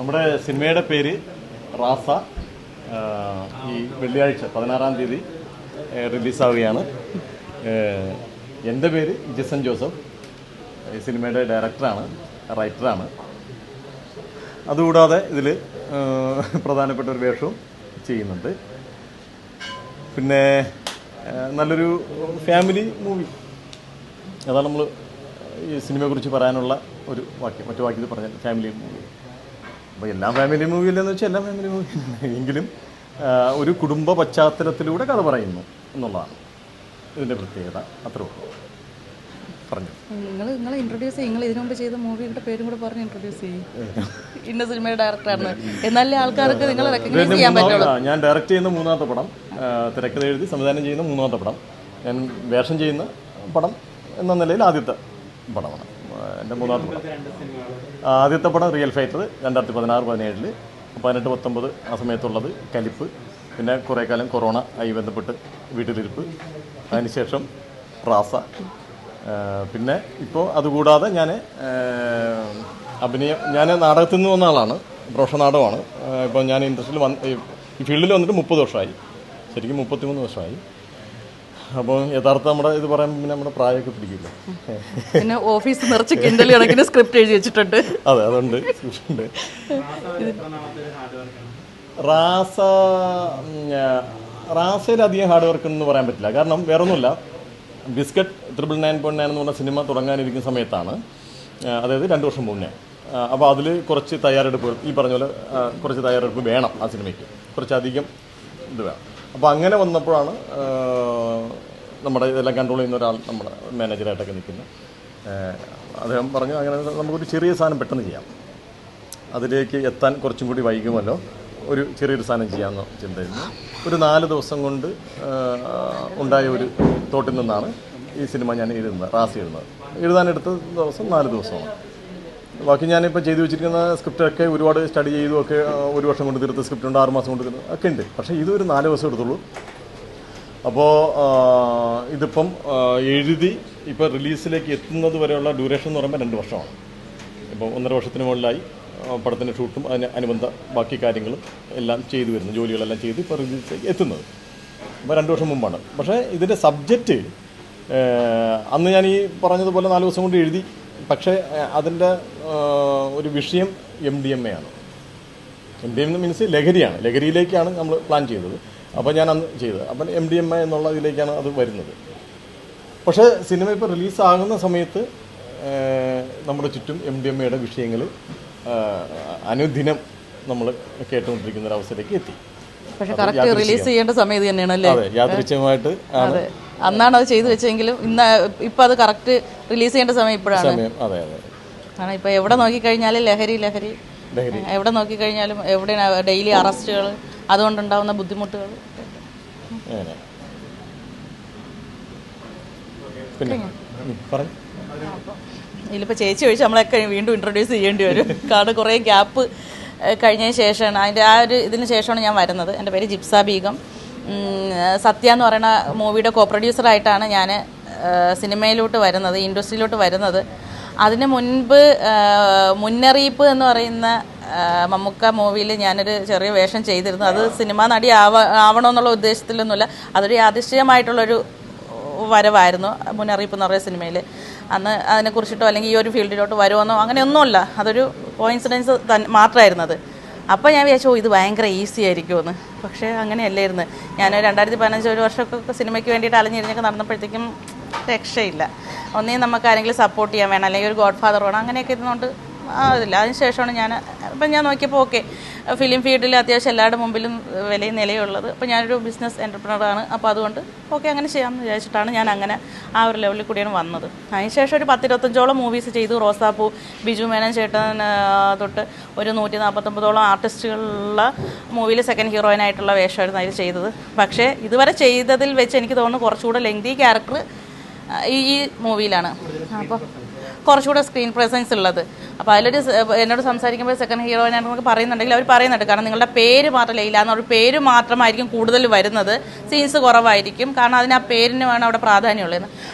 നമ്മുടെ സിനിമയുടെ പേര് റാസ. ഈ വെള്ളിയാഴ്ച 16-ാം തീയതി റിലീസാവുകയാണ്. എൻ്റെ പേര് ജിസൺ ജോസഫ്. ഈ സിനിമയുടെ ഡയറക്ടറാണ്, റൈറ്ററാണ്. അതുകൂടാതെ ഇതിൽ പ്രധാനപ്പെട്ട ഒരു വേഷവും ചെയ്യുന്നുണ്ട്. പിന്നെ നല്ലൊരു ഫാമിലി മൂവി. അതാണ് നമ്മൾ ഈ സിനിമയെക്കുറിച്ച് പറയാനുള്ള ഒരു വാക്യം. മറ്റു വാക്യത്തിൽ പറഞ്ഞാൽ ഫാമിലി മൂവി. അപ്പോൾ എല്ലാം ഫാമിലി മൂവി ഇല്ലെന്ന് വെച്ചാൽ എല്ലാം ഫാമിലി മൂവി എങ്കിലും ഒരു കുടുംബ പശ്ചാത്തലത്തിലൂടെ കഥ പറയുന്നു എന്നുള്ളതാണ് ഇതിൻ്റെ പ്രത്യേകത. അത്രേ ഉള്ളൂ. പറഞ്ഞു നിങ്ങൾ ഇൻട്രൊഡ്യൂസ് ചെയ്യും. നിങ്ങൾ ഇതിനു മുമ്പ് ചെയ്ത മൂവിയുടെ പേരും കൂടെ പറഞ്ഞ് ഇൻട്രൊഡ്യൂസ് ചെയ്യും. ഇന്ന സിനിമയുടെ ഡയറക്ടറാണ് എന്നാലേ ആൾക്കാർക്ക് നിങ്ങൾ റെക്കഗ്നൈസ് ചെയ്യാൻ പറ്റുള്ളൂ. ഞാൻ ഡയറക്റ്റ് ചെയ്യുന്ന 3ാമത്തെ പടം, തിരക്കഥ എഴുതി സംവിധാനം ചെയ്യുന്ന 3ാമത്തെ പടം, ഞാൻ വേഷം ചെയ്യുന്ന പടം എന്ന നിലയിൽ ആദ്യത്തെ പടമാണ് എൻ്റെ 3ാമത്തെ പടം. ആദ്യത്തെ പടം റിയൽ ഫൈറ്റർ 2016-17, 18-19 ആ സമയത്തുള്ളത് കലിപ്പ്. പിന്നെ കുറേ കാലം കൊറോണ ആയി ബന്ധപ്പെട്ട് വീട്ടിലിരിപ്പ്. അതിനുശേഷം റാസ. പിന്നെ ഇപ്പോൾ അതുകൂടാതെ ഞാൻ ഞാൻ നാടകത്തിൽ നിന്ന് വന്ന ആളാണ്. പ്രൊഫഷണൽ നാടകമാണ്. ഇപ്പോൾ ഞാൻ ഇൻഡസ്ട്രിയിൽ ഈ ഫീൽഡിൽ വന്നിട്ട് 30 വർഷമായി. ശരിക്കും 33 വർഷമായി. അപ്പോൾ യഥാർത്ഥ നമ്മുടെ ഇത് പറയുമ്പോൾ പിന്നെ നമ്മുടെ പ്രായമൊക്കെ പിടിക്കില്ല. പിന്നെ ഓഫീസ് നിറച്ച് കിൻഡൽ കണക്കിന് സ്ക്രിപ്റ്റ് എഴുതി വെച്ചിട്ടുണ്ട്. അതെ, അതുണ്ട്. റാസയിൽ അധികം ഹാർഡ് വർക്ക് എന്ന് പറയാൻ പറ്റില്ല. കാരണം വേറൊന്നുമില്ല, ബിസ്ക്കറ്റ് 999 എന്ന് പറഞ്ഞ സിനിമ തുടങ്ങാനിരിക്കുന്ന സമയത്താണ്, അതായത് 2 വർഷം മുന്നേ. അപ്പോൾ അതിൽ കുറച്ച് തയ്യാറെടുപ്പ്, ഈ പറഞ്ഞ പോലെ കുറച്ച് തയ്യാറെടുപ്പ് വേണം ആ സിനിമയ്ക്ക്, കുറച്ചധികം ഇത് വേണം. അപ്പോൾ അങ്ങനെ വന്നപ്പോഴാണ് നമ്മുടെ ഇതെല്ലാം കൺട്രോൾ ചെയ്യുന്ന ഒരാൾ നമ്മുടെ മാനേജറായിട്ടൊക്കെ നിൽക്കുന്ന അദ്ദേഹം പറഞ്ഞു, അങ്ങനെ നമുക്കൊരു ചെറിയ സാധനം പെട്ടെന്ന് ചെയ്യാം, അതിലേക്ക് എത്താൻ കുറച്ചും കൂടി വൈകുമല്ലോ, ഒരു ചെറിയൊരു സാധനം ചെയ്യാമെന്ന് ചിന്തയിരുന്നു. ഒരു 4 ദിവസം കൊണ്ട് ഉണ്ടായ ഒരു തോട്ടിൽ നിന്നാണ് ഈ സിനിമ ഞാൻ എഴുതുന്നത്, റാസി എഴുതുന്നത്. എഴുതാനെടുത്ത ദിവസം 4 ദിവസമാണ്. ബാക്കി ഞാനിപ്പോൾ ചെയ്തു വെച്ചിരിക്കുന്ന സ്ക്രിപ്റ്റൊക്കെ ഒരുപാട് സ്റ്റഡി ചെയ്തു ഒക്കെ 1 വർഷം കൊണ്ട് തീർത്ത സ്ക്രിപ്റ്റുണ്ട്, 6 മാസം കൊണ്ട് തീർത്ത ഒക്കെ ഉണ്ട്. പക്ഷേ ഇതൊരു 4 ദിവസം എടുത്തുള്ളൂ. അപ്പോൾ ഇതിപ്പം എഴുതി ഇപ്പോൾ റിലീസിലേക്ക് എത്തുന്നത് വരെയുള്ള ഡ്യൂറേഷൻ എന്ന് പറയുമ്പോൾ 2 വർഷമാണ്. ഇപ്പോൾ 1.5 വർഷത്തിന് മുകളിലായി പടത്തിൻ്റെ ഷൂട്ടും അതിന് അനുബന്ധ ബാക്കി കാര്യങ്ങളും എല്ലാം ചെയ്തു വരുന്നു, ജോലികളെല്ലാം ചെയ്ത് ഇപ്പോൾ റിലീസിലേക്ക് എത്തുന്നത്. അപ്പോൾ 2 വർഷം മുമ്പാണ്. പക്ഷേ ഇതിൻ്റെ സബ്ജക്റ്റ് അന്ന് ഞാൻ ഈ പറഞ്ഞതുപോലെ 4 ദിവസം കൊണ്ട് എഴുതി. പക്ഷേ അതിൻ്റെ ഒരു വിഷയം MDMA ആണ്. MDMA മീൻസ് ലഹരിയാണ്. ലഹരിയിലേക്കാണ് നമ്മൾ പ്ലാൻ ചെയ്തത്. അപ്പോൾ ഞാൻ അന്ന് ചെയ്തത്. അപ്പം MDMA എന്നുള്ള ഇതിലേക്കാണ് അത് വരുന്നത്. പക്ഷേ സിനിമ ഇപ്പോൾ റിലീസാകുന്ന സമയത്ത് നമ്മുടെ ചുറ്റും MDMAയുടെ വിഷയങ്ങൾ അനുദിനം നമ്മൾ കേട്ടുകൊണ്ടിരിക്കുന്ന ഒരു അവസ്ഥയിലേക്ക് എത്തി. പക്ഷേ കറക്റ്റ് റിലീസ് ചെയ്യേണ്ട സമയം ഇത് തന്നെയാണല്ലേ? അതെ, യാദൃച്ഛികമായിട്ട് ആണ്. അന്നാണ് അത് ചെയ്തു വെച്ചെങ്കിലും ഇപ്പം അത് കറക്റ്റ് റിലീസ് ചെയ്യേണ്ട സമയം ഇപ്പോഴാണ്. അതെ അതെ. കാരണം ഇപ്പോൾ എവിടെ നോക്കിക്കഴിഞ്ഞാലും ലഹരി, എവിടെ നോക്കിക്കഴിഞ്ഞാലും എവിടെയാണ് ഡെയിലി അറസ്റ്റുകൾ, അതുകൊണ്ടുണ്ടാകുന്ന ബുദ്ധിമുട്ടുകൾ. ഇതിലിപ്പോൾ ചേച്ചി ഒഴിച്ച് നമ്മളൊക്കെ വീണ്ടും ഇൻട്രൊഡ്യൂസ് ചെയ്യേണ്ടി വരും. കാരണം കുറേ ഗ്യാപ്പ് കഴിഞ്ഞതിന് ശേഷമാണ്, അതിൻ്റെ ആ ഒരു ഇതിന് ശേഷമാണ് ഞാൻ വരുന്നത്. എൻ്റെ പേര് ജിപ്സ ബീഗം. സത്യ എന്ന് പറയുന്ന മൂവിയുടെ കോ പ്രൊഡ്യൂസറായിട്ടാണ് ഞാൻ സിനിമയിലോട്ട് വരുന്നത്, ഇൻഡസ്ട്രിയിലോട്ട് വരുന്നത്. അതിന് മുൻപ് മുന്നറിയിപ്പ് എന്ന് പറയുന്ന മമ്മൂക്ക മൂവിയിൽ ഞാനൊരു ചെറിയ വേഷം ചെയ്തിരുന്നു. അത് സിനിമാ നടി ആവണമെന്നുള്ള ഉദ്ദേശത്തിലൊന്നുമില്ല, അതൊരു യാദൃശ്ചികമായിട്ടുള്ളൊരു വരവായിരുന്നു. മുന്നറിയിപ്പ് എന്ന് പറയുന്ന സിനിമയിൽ അന്ന് അതിനെക്കുറിച്ചിട്ടോ അല്ലെങ്കിൽ ഈ ഒരു ഫീൽഡിലോട്ട് വരുമെന്നോ അങ്ങനെയൊന്നുമില്ല, അതൊരു കോയിൻസിഡൻസ് മാത്രമായിരുന്നു അത്. അപ്പോൾ ഞാൻ വിചാരിച്ചു ഇത് ഭയങ്കര ഈസി ആയിരിക്കുമെന്ന്. പക്ഷേ അങ്ങനെയല്ലായിരുന്നു. ഞാൻ 2015 ഒരു വർഷമൊക്കെ സിനിമയ്ക്ക് വേണ്ടിയിട്ട് അലഞ്ഞിരിഞ്ഞൊക്കെ നടന്നപ്പോഴത്തേക്കും രക്ഷയില്ല. ഒന്നേ നമുക്ക് ആരെങ്കിലും സപ്പോർട്ട് ചെയ്യാൻ വേണം, അല്ലെങ്കിൽ ഒരു ഗോഡ് ഫാദർ വേണം, അങ്ങനെയൊക്കെ ഇരുന്നുകൊണ്ട് അതില്ല. അതിനുശേഷമാണ് ഞാൻ നോക്കിയപ്പോൾ ഓക്കെ, ഫിലിം ഫീൽഡിൽ അത്യാവശ്യം എല്ലാവരുടെ മുമ്പിലും വിലയും നിലയുള്ളത്. അപ്പോൾ ഞാനൊരു ബിസിനസ് എൻ്റർപ്രണറാണ്. അപ്പോൾ അതുകൊണ്ട് ഓക്കെ അങ്ങനെ ചെയ്യാമെന്ന് വിചാരിച്ചിട്ടാണ് ഞാൻ അങ്ങനെ ആ ഒരു ലെവലിൽ കൂടിയാണ് വന്നത്. അതിനുശേഷം ഒരു 10-25ഓളം മൂവീസ് ചെയ്തു. റോസാപ്പൂ, ബിജു മേനൻ ചേട്ടൻ തൊട്ട് ഒരു 149ഓളം ആർട്ടിസ്റ്റുകളുള്ള മൂവിയിൽ സെക്കൻഡ് ഹീറോയിനായിട്ടുള്ള വേഷമായിരുന്നു അതിൽ ചെയ്തത്. പക്ഷേ ഇതുവരെ ചെയ്തതിൽ വെച്ച് എനിക്ക് തോന്നുന്നു കുറച്ചുകൂടെ ലെങ്തി ക്യാരക്ടർ ഈ മൂവിയിലാണ്. അപ്പോൾ കുറച്ചുകൂടെ സ്ക്രീൻ പ്രസൻസ് ഉള്ളത്. അപ്പോൾ അതിലൊരു എന്നോട് സംസാരിക്കുമ്പോൾ സെക്കൻഡ് ഹീറോയിനായിട്ട് നമുക്ക് പറയുന്നുണ്ടെങ്കിൽ അവർ പറയുന്നുണ്ട്, കാരണം നിങ്ങളുടെ പേര് മാത്രമല്ല ഇല്ല എന്നൊരു പേര് മാത്രമായിരിക്കും കൂടുതൽ വരുന്നത്, സീൻസ് കുറവായിരിക്കും, കാരണം അതിന് ആ പേരിന് വേണം അവിടെ പ്രാധാന്യമുള്ളത്.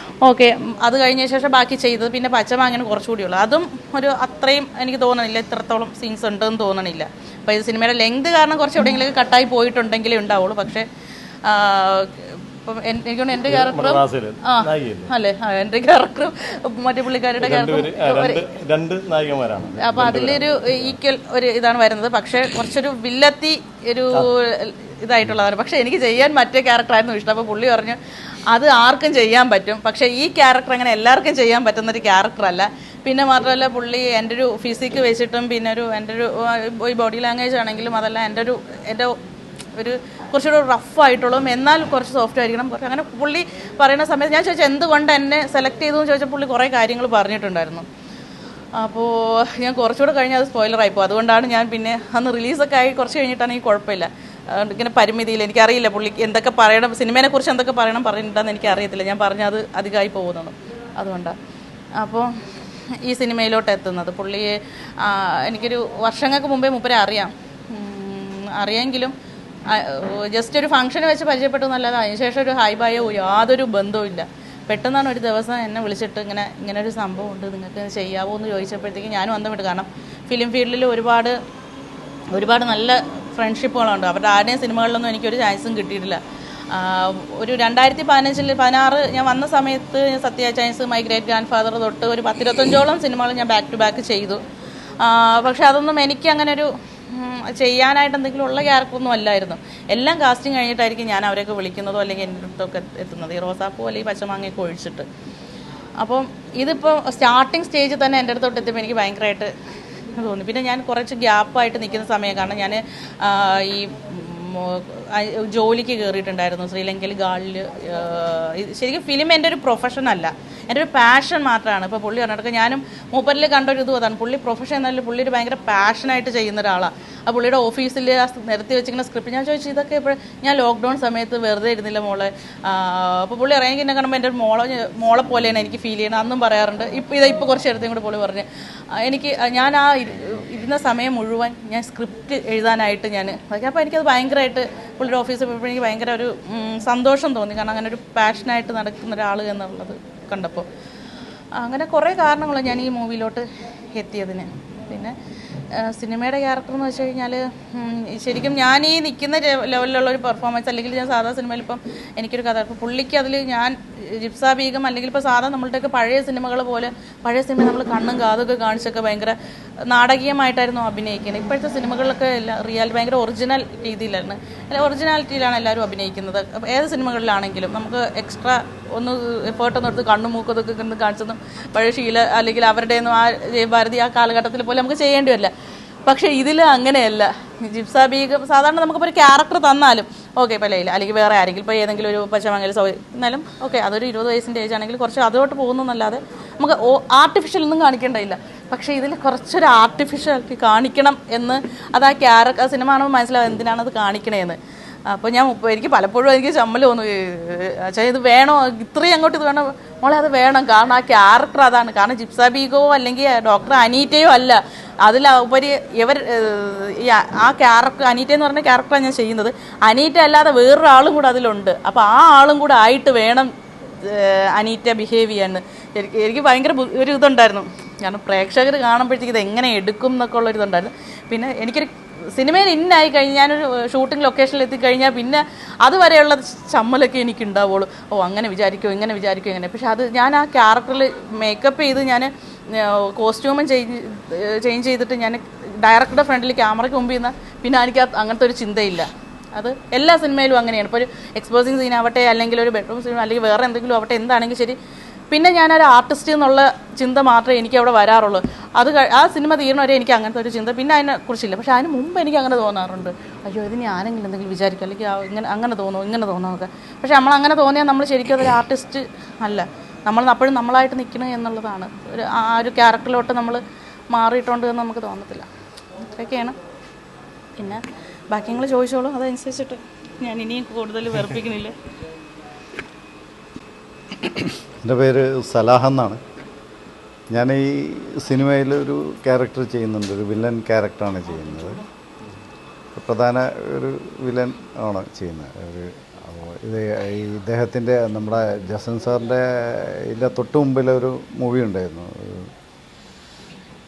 ഓക്കെ. അത് കഴിഞ്ഞ ശേഷം ബാക്കി ചെയ്തത് പിന്നെ പച്ചമാങ്ങനെ കുറച്ചുകൂടി ഉള്ളു. അതും ഒരു അത്രയും എനിക്ക് തോന്നണില്ല, ഇത്രത്തോളം സീൻസ് ഉണ്ടെന്ന് തോന്നണില്ല. അപ്പോൾ ഇത് സിനിമയുടെ ലെങ്ത് കാരണം കുറച്ച് എവിടെയെങ്കിലും കട്ടായി പോയിട്ടുണ്ടെങ്കിലേ ഉണ്ടാവുള്ളൂ. പക്ഷേ ഇപ്പം എനിക്കൊന്ന് എൻ്റെ ക്യാരക്ടറും അല്ലേ എൻ്റെ ക്യാരക്ടറും മറ്റേ പുള്ളിക്കാരുടെ ക്യാരക്ടറും അപ്പം അതിലൊരു ഈക്വൽ ഒരു ഇതാണ് വരുന്നത്. പക്ഷേ കുറച്ചൊരു വില്ലത്തി ഒരു ഇതായിട്ടുള്ളതാണ്. പക്ഷേ എനിക്ക് ചെയ്യാൻ മറ്റേ ക്യാരക്ടറായിരുന്നു ഇഷ്ടം. അപ്പോൾ പുള്ളി പറഞ്ഞു അത് ആർക്കും ചെയ്യാൻ പറ്റും, പക്ഷേ ഈ ക്യാരക്ടർ അങ്ങനെ എല്ലാവർക്കും ചെയ്യാൻ പറ്റുന്നൊരു ക്യാരക്ടറല്ല. പിന്നെ മാത്രമല്ല പുള്ളി എൻ്റെ ഒരു ഫിസിക്ക് വെച്ചിട്ടും പിന്നെ എൻ്റെ ഒരു ബോഡി ലാംഗ്വേജ് ആണെങ്കിലും അതെല്ലാം എൻ്റെ ഒരു കുറച്ചുകൂടെ റഫായിട്ടുള്ളതും എന്നാൽ കുറച്ച് സോഫ്റ്റ് ആയിരിക്കണം. അങ്ങനെ പുള്ളി പറയുന്ന സമയത്ത് ഞാൻ ചോദിച്ചാൽ എന്തുകൊണ്ട് എന്നെ സെലക്ട് ചെയ്തു എന്ന് ചോദിച്ചാൽ പുള്ളി കുറേ കാര്യങ്ങൾ പറഞ്ഞിട്ടുണ്ടായിരുന്നു. അപ്പോൾ ഞാൻ കുറച്ചുകൂടെ കഴിഞ്ഞാൽ അത് സ്പോയിലറായിപ്പോൾ. അതുകൊണ്ടാണ് ഞാൻ പിന്നെ അന്ന് റിലീസൊക്കെ ആയി കുറച്ച് കഴിഞ്ഞിട്ടാണെങ്കിൽ കുഴപ്പമില്ല. ഇങ്ങനെ പരിമിതിയിൽ എനിക്കറിയില്ല പുള്ളിക്ക് എന്തൊക്കെ പറയണം, സിനിമേനെക്കുറിച്ച് എന്തൊക്കെ പറഞ്ഞിട്ടുണ്ടെന്ന് എനിക്കറിയത്തില്ല. ഞാൻ പറഞ്ഞാൽ അത് അധികമായി പോകുന്നത് അതുകൊണ്ടാണ്. അപ്പോൾ ഈ സിനിമയിലോട്ട് എത്തുന്നത് പുള്ളിയെ എനിക്കൊരു വർഷങ്ങൾക്ക് മുമ്പേ മൂപ്പരെ അറിയാമെങ്കിലും ജസ്റ്റ് ഒരു ഫംഗ്ഷന് വെച്ച് പരിചയപ്പെട്ടു എന്നല്ലാതെ അതിനുശേഷം ഒരു ഹൈ ബൈയോ യാതൊരു ബന്ധവും ഇല്ല. പെട്ടെന്നാണ് ഒരു ദിവസം എന്നെ വിളിച്ചിട്ട് ഇങ്ങനെ ഒരു സംഭവം ഉണ്ട്, നിങ്ങൾക്ക് ചെയ്യാവോ എന്ന് ചോദിച്ചപ്പോഴത്തേക്ക് ഞാനും അന്തം വിട്ടു. കാരണം ഫിലിം ഫീൽഡിൽ ഒരുപാട് നല്ല ഫ്രണ്ട്ഷിപ്പുകളുണ്ട്. അവരുടെ ആരുടെയും സിനിമകളിലൊന്നും എനിക്കൊരു ചാൻസും കിട്ടിയിട്ടില്ല. ഒരു 2016 ഞാൻ വന്ന സമയത്ത് സത്യ ചാൻസ്, മൈ ഗ്രേറ്റ് ഗ്രാൻഡ് ഫാദർ തൊട്ട് ഒരു 10-25ഓളം സിനിമകൾ ഞാൻ ബാക്ക് ടു ബാക്ക് ചെയ്തു. പക്ഷെ അതൊന്നും എനിക്ക് അങ്ങനെ ഒരു ചെയ്യാനായിട്ട് എന്തെങ്കിലും ഉള്ള ക്യാരക്ടറൊന്നും അല്ലായിരുന്നു. എല്ലാം കാസ്റ്റിംഗ് കഴിഞ്ഞിട്ടായിരിക്കും ഞാൻ അവരെയൊക്കെ വിളിക്കുന്നതോ അല്ലെങ്കിൽ എൻ്റെ അടുത്തൊക്കെ എത്തുന്നത്, ഈ റോസാപ്പൂ അല്ലെങ്കിൽ പച്ചമാങ്ങയൊക്കെ ഒഴിച്ചിട്ട്. അപ്പം ഇതിപ്പോൾ സ്റ്റാർട്ടിങ് സ്റ്റേജിൽ തന്നെ എൻ്റെ അടുത്തോട്ട് എത്തിയപ്പോൾ എനിക്ക് ഭയങ്കരമായിട്ട് തോന്നി. പിന്നെ ഞാൻ കുറച്ച് ഗ്യാപ്പായിട്ട് നിൽക്കുന്ന സമയം, കാരണം ഞാൻ ഈ ജോലിക്ക് കയറിയിട്ടുണ്ടായിരുന്നു ശ്രീലങ്കയിൽ ഗാളിൽ. ശരിക്കും ഫിലിം എൻ്റെ ഒരു പ്രൊഫഷനല്ല, എൻ്റെ ഒരു പാഷൻ മാത്രമാണ്. ഇപ്പോൾ പുള്ളി പറഞ്ഞിട്ട് ഞാനും മൂപ്പരിൽ കണ്ടൊരു ഇതും അതാണ്. പുള്ളി പ്രൊഫഷൻ എന്നല്ല, പുള്ളി ഒരു ഭയങ്കര പാഷനായിട്ട് ചെയ്യുന്ന ഒരാളാണ്. ആ പുള്ളിയുടെ ഓഫീസിൽ നിരത്തി വെച്ചിരിക്കുന്ന സ്ക്രിപ്റ്റ് ഞാൻ ചോദിച്ചു ഇതൊക്കെ എപ്പോഴും, ഞാൻ ലോക്ക്ഡൗൺ സമയത്ത് വെറുതെ ഇരുന്നില്ല മോളെ. അപ്പോൾ പുള്ളി അറിയാമെങ്കിൽ എന്നെ കാണുമ്പോൾ എൻ്റെ മോളെ പോലെയാണ് എനിക്ക് ഫീൽ ചെയ്യുന്നത്. അന്നും പറയാറുണ്ട്. ഇപ്പോൾ കുറച്ച് എടുത്തും കൂടെ പുള്ളി പറഞ്ഞ് ഞാൻ ആ ഇരുന്ന സമയം മുഴുവൻ ഞാൻ സ്ക്രിപ്റ്റ് എഴുതാനായിട്ട് അപ്പോൾ എനിക്കത് ഭയങ്കരമായിട്ട് പുള്ളിയുടെ ഓഫീസിൽ പോയപ്പോൾ എനിക്ക് ഭയങ്കര ഒരു സന്തോഷം തോന്നി. കാരണം അങ്ങനെ ഒരു പാഷനായിട്ട് നടക്കുന്ന ഒരാൾ എന്നുള്ളത് കണ്ടപ്പോൾ. അങ്ങനെ കുറേ കാരണങ്ങൾ ഞാൻ ഈ മൂവിയിലോട്ട് എത്തിയതിന്. പിന്നെ സിനിമയുടെ ക്യാരക്ടർ എന്ന് വെച്ച് കഴിഞ്ഞാൽ ശരിക്കും ഞാൻ ഈ നിൽക്കുന്ന ലെവലിലുള്ള ഒരു പെർഫോമൻസ്, അല്ലെങ്കിൽ ഞാൻ സാധാ സിനിമയിൽ ഇപ്പം എനിക്കൊരു കഥ, ഇപ്പോൾ പുള്ളിക്ക് അതിൽ ഞാൻ ജിപ്സ ബീഗം അല്ലെങ്കിൽ ഇപ്പോൾ സാധാ നമ്മളുടെയൊക്കെ പഴയ സിനിമകൾ പോലെ പഴയ സിനിമ നമ്മൾ കണ്ണും കാതൊക്കെ കാണിച്ചൊക്കെ ഭയങ്കര നാടകീയമായിട്ടായിരുന്നു അഭിനയിക്കുന്നത്. ഇപ്പോഴത്തെ സിനിമകളിലൊക്കെ ഭയങ്കര ഒറിജിനൽ രീതിയിലാണ്, ഒറിജിനാലിറ്റിയിലാണ് എല്ലാവരും അഭിനയിക്കുന്നത്. അപ്പോൾ ഏത് സിനിമകളിലാണെങ്കിലും നമുക്ക് എക്സ്ട്രാ ഒന്ന് എഫേർട്ടൊന്നും എടുത്ത് കണ്ണും മൂക്കതൊക്കെ കാണിച്ചൊന്നും പഴയ ശീല അല്ലെങ്കിൽ അവരുടെയൊന്നും ആ ഭാരതി ആ കാലഘട്ടത്തിൽ പോലെ നമുക്ക് ചെയ്യേണ്ടി വരില്ല. പക്ഷേ ഇതിൽ അങ്ങനെയല്ല. ജിപ്സ ബീഗം സാധാരണ നമുക്കിപ്പോൾ ഒരു ക്യാരക്ടർ തന്നാലും ഓക്കെ, ഇപ്പോൾ ലൈല അല്ലെങ്കിൽ വേറെ ആരെങ്കിലും ഇപ്പോൾ ഏതെങ്കിലും ഒരു പച്ചമംഗല എന്നാലും ഓക്കെ, അതൊരു 20 വയസ്സിൻ്റെ ഏജ് ആണെങ്കിൽ കുറച്ച് അതോട്ട് പോകുന്നതല്ലാതെ നമുക്ക് ആർട്ടിഫിഷ്യൽ ഒന്നും കാണിക്കേണ്ടയില്ല. പക്ഷേ ഇതിൽ കുറച്ചൊരു ആർട്ടിഫിഷ്യൽ കാണിക്കണം എന്ന് അത് ആ ക്യാരക്ടർ സിനിമ കാണുമ്പോൾ മനസ്സിലാവും എന്തിനാണത് കാണിക്കണേന്ന്. അപ്പോൾ എനിക്ക് പലപ്പോഴും എനിക്ക് ചമ്മൽ തോന്നും, അച്ഛാ ഇത് വേണോ, ഇത്രയും അങ്ങോട്ട് ഇത് വേണോ മോളെ, അത് വേണം. കാരണം ആ ക്യാരക്ടർ അതാണ്. കാരണം ജിപ്സ ബീഗോ അല്ലെങ്കിൽ ഡോക്ടർ അനീറ്റയോ അല്ല, അതിലുപരി ആ ക്യാരക്ടർ അനീറ്റ എന്ന് പറഞ്ഞ ക്യാരക്ടറാണ് ഞാൻ ചെയ്യുന്നത്. അനീറ്റ അല്ലാതെ വേറൊരാളും കൂടെ അതിലുണ്ട്. അപ്പോൾ ആ ആളും കൂടെ ആയിട്ട് വേണം അനീറ്റ ബിഹേവ് ചെയ്യാന്ന്. എനിക്ക് ഭയങ്കര ഒരു ഇതുണ്ടായിരുന്നു. കാരണം പ്രേക്ഷകർ കാണുമ്പോഴത്തേക്ക് ഇത് എങ്ങനെ എടുക്കും എന്നൊക്കെ ഉള്ളൊരിതുണ്ടായിരുന്നു. പിന്നെ എനിക്കൊരു സിനിമയിൽ ഇന്നായി കഴിഞ്ഞ് ഞാനൊരു ഷൂട്ടിംഗ് ലൊക്കേഷനിൽ എത്തിക്കഴിഞ്ഞാൽ പിന്നെ അതുവരെയുള്ള ചമ്മലൊക്കെ എനിക്ക് ഉണ്ടാവുള്ളൂ. അങ്ങനെ വിചാരിക്കുമോ ഇങ്ങനെ വിചാരിക്കുമോ ഇങ്ങനെ. പക്ഷെ അത് ഞാൻ ആ ക്യാരക്ടറിൽ മേക്കപ്പ് ചെയ്ത് ഞാൻ കോസ്റ്റ്യൂമും ചേഞ്ച് ചെയ്തിട്ട് ഞാൻ ഡയറക്ടറുടെ ഫ്രണ്ടിൽ ക്യാമറയ്ക്ക് മുമ്പിൽ നിന്ന് പിന്നെ എനിക്ക് അങ്ങനത്തെ ഒരു ചിന്തയില്ല. അത് എല്ലാ സിനിമയിലും അങ്ങനെയാണ്. ഇപ്പോൾ ഒരു എക്സ്പോസിങ് സീൻ ആവട്ടെ, അല്ലെങ്കിൽ ഒരു ബെഡ്റൂം സീൻ, അല്ലെങ്കിൽ വേറെ എന്തെങ്കിലും ആവട്ടെ, എന്താണെങ്കിൽ ശരി, പിന്നെ ഞാനൊരു ആർട്ടിസ്റ്റ് എന്നുള്ള ചിന്ത മാത്രമേ എനിക്ക് അവിടെ വരാറുള്ളൂ. ആ സിനിമ തീരണവരെ എനിക്ക് അങ്ങനത്തെ ഒരു ചിന്ത പിന്നെ അതിനെക്കുറിച്ചില്ല. പക്ഷേ അതിന് മുമ്പ് എനിക്ക് അങ്ങനെ തോന്നാറുണ്ട്, അയ്യോ ഇതിന് ഞാനെങ്കിലും എന്തെങ്കിലും വിചാരിക്കും, അല്ലെങ്കിൽ അങ്ങനെ തോന്നുമോ ഇങ്ങനെ തോന്നുമൊക്കെ. പക്ഷേ നമ്മളങ്ങനെ തോന്നിയാൽ നമ്മൾ ശരിക്കും അതൊരു ആർട്ടിസ്റ്റ് അല്ല. നമ്മൾ അപ്പോഴും നമ്മളായിട്ട് നിൽക്കണം എന്നുള്ളതാണ്. ആ ഒരു ക്യാരക്ടറിലോട്ട് നമ്മൾ മാറിയിട്ടുണ്ട് എന്ന് നമുക്ക് തോന്നത്തില്ല. അത്രയൊക്കെയാണ്. പിന്നെ ബാക്കി നിങ്ങൾ ചോദിച്ചോളൂ, അതനുസരിച്ചിട്ട് ഞാൻ ഇനിയും കൂടുതൽ വെറുപ്പിക്കുന്നില്ല. എൻ്റെ പേര് സലാഹ് എന്നാണ്. ഞാൻ ഈ സിനിമയിൽ ഒരു ക്യാരക്ടർ ചെയ്യുന്നുണ്ട്, ഒരു വില്ലൻ ക്യാരക്ടറാണ് ചെയ്യുന്നത്. പ്രധാന ഒരു വില്ലൻ ആണ് ചെയ്യുന്നത്. ഒരു അപ്പോൾ ഇദ്ദേഹത്തിൻ്റെ നമ്മുടെ ജസൻ സാറിൻ്റെ ഇതിൻ്റെ തൊട്ട് മുമ്പിലൊരു മൂവി ഉണ്ടായിരുന്നു,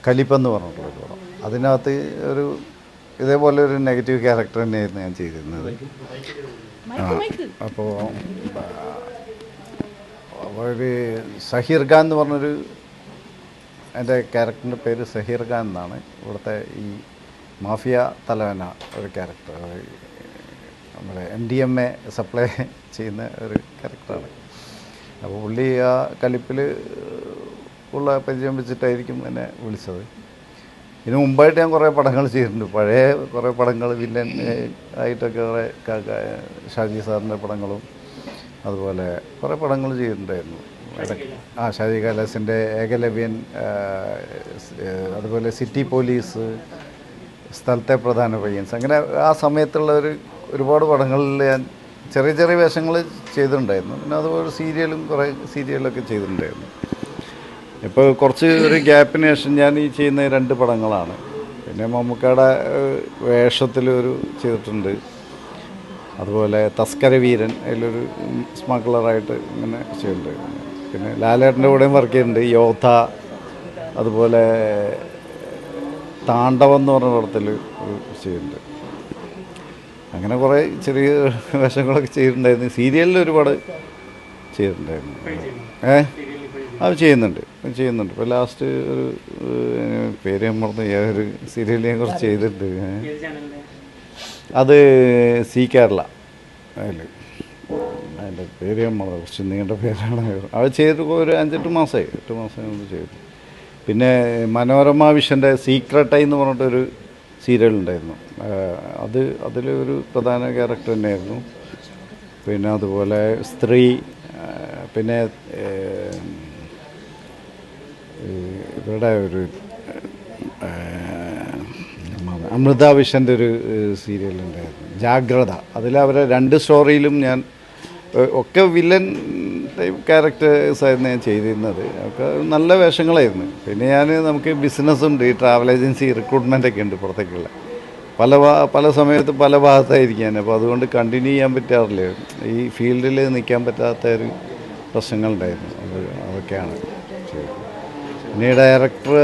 കലിപ്പെന്ന് പറഞ്ഞിട്ടുള്ളൊരു പടം. അതിനകത്ത് ഒരു ഇതേപോലെ ഒരു നെഗറ്റീവ് ക്യാരക്ടർ തന്നെയായിരുന്നു ഞാൻ ചെയ്തിരുന്നത്. അപ്പോൾ ഒരു സഹീർ ഖാൻ എന്ന് പറഞ്ഞൊരു, എൻ്റെ ക്യാരക്ടറിൻ്റെ പേര് സഹീർ ഖാൻ എന്നാണ്. ഇവിടുത്തെ ഈ മാഫിയ തലവന ഒരു ക്യാരക്ടർ, നമ്മുടെ MDMA സപ്ലൈ ചെയ്യുന്ന ഒരു ക്യാരക്ടറാണ്. അപ്പോൾ പുള്ളി ആ കലിപ്പിൽ ഉള്ള പരിചയം വെച്ചിട്ടായിരിക്കും എന്നെ വിളിച്ചത്. ഇതിനു മുമ്പായിട്ട് ഞാൻ കുറേ പടങ്ങൾ ചെയ്തിട്ടുണ്ട്, പഴയ കുറേ പടങ്ങൾ വില്ലൻ ആയിട്ടൊക്കെ കുറേ ഷാജി സാറിൻ്റെ പടങ്ങളും അതുപോലെ കുറേ പടങ്ങൾ ചെയ്തിട്ടുണ്ടായിരുന്നു. ഷാജി കൈലാസിൻ്റെ ഏകലവ്യൻ, അതുപോലെ സിറ്റി പോലീസ്, സ്ഥലത്തെ പ്രധാന പയ്യൻസ്, അങ്ങനെ ആ സമയത്തുള്ള ഒരുപാട് പടങ്ങളിൽ ഞാൻ ചെറിയ ചെറിയ വേഷങ്ങൾ ചെയ്തിട്ടുണ്ടായിരുന്നു. പിന്നെ അതുപോലെ കുറേ സീരിയലൊക്കെ ചെയ്തിട്ടുണ്ടായിരുന്നു. ഇപ്പോൾ കുറച്ച് ഒരു ഗ്യാപ്പിന് ശേഷം ഞാൻ ഈ ചെയ്യുന്ന 2 പടങ്ങളാണ്. പിന്നെ മമ്മൂക്കയുടെ വേഷത്തിലൊരു ചെയ്തിട്ടുണ്ട്, അതുപോലെ തസ്കര വീരൻ അതിലൊരു സ്മഗ്ലറായിട്ട് ഇങ്ങനെ ചെയ്തിട്ടുണ്ട്. പിന്നെ ലാലേട്ടൻ്റെ കൂടെയും വർക്ക് ചെയ്തിട്ടുണ്ട്, യോദ്ധ, അതുപോലെ താണ്ഡവം എന്ന് പറഞ്ഞ പടത്തിൽ ചെയ്യുന്നുണ്ട്. അങ്ങനെ കുറേ ചെറിയ വേഷങ്ങളൊക്കെ ചെയ്തിട്ടുണ്ടായിരുന്നു. സീരിയലിൽ ഒരുപാട് ചെയ്തിട്ടുണ്ടായിരുന്നു. അത് ചെയ്യുന്നുണ്ട്. ഇപ്പോൾ ലാസ്റ്റ് ഒരു പേര് ഞാൻ മറന്നു, ഒരു സീരിയൽ ഞാൻ കുറച്ച് ചെയ്തിട്ടുണ്ട്. അത് സി കേരള, അതിൻ്റെ പേര് ഞാൻ മറന്നു, കുറച്ച് നീണ്ട പേരാണ്. അത് ചെയ്തിട്ട് ഒരു 5-8 മാസമായി, 8 മാസം കൊണ്ട് ചെയ്തു. പിന്നെ മനോരമ വിഷൻ്റെ സീക്രട്ട് എന്ന് പറഞ്ഞിട്ടൊരു സീരിയലുണ്ടായിരുന്നു, അതിലൊരു പ്രധാന ക്യാരക്ടർ തന്നെയായിരുന്നു. പിന്നെ അതുപോലെ സ്ത്രീ, പിന്നെ ഇവരുടെ ഒരു അമൃത വിഷൻ്റെ ഒരു സീരിയലുണ്ടായിരുന്നു ജാഗ്രത. അതിലവരെ 2 സ്റ്റോറിയിലും ഞാൻ ഒക്കെ വില്ലൻ ടൈപ്പ് ക്യാരക്ടേഴ്സായിരുന്നു ഞാൻ ചെയ്തിരുന്നത്. ഒക്കെ നല്ല വേഷങ്ങളായിരുന്നു. പിന്നെ നമുക്ക് ബിസിനസ്സുണ്ട്, ട്രാവൽ ഏജൻസി റിക്രൂട്ട്മെൻറ്റൊക്കെ ഉണ്ട് പുറത്തേക്കുള്ള, പല സമയത്ത് പല ഭാഗത്തായിരിക്കാൻ. അപ്പോൾ അതുകൊണ്ട് കണ്ടിന്യൂ ചെയ്യാൻ പറ്റാറില്ല, ഈ ഫീൽഡിൽ നിൽക്കാൻ പറ്റാത്ത ഒരു പ്രശ്നങ്ങളുണ്ടായിരുന്നു. അതൊക്കെയാണ് ചെയ്തത്. പിന്നെ ഡയറക്ടർ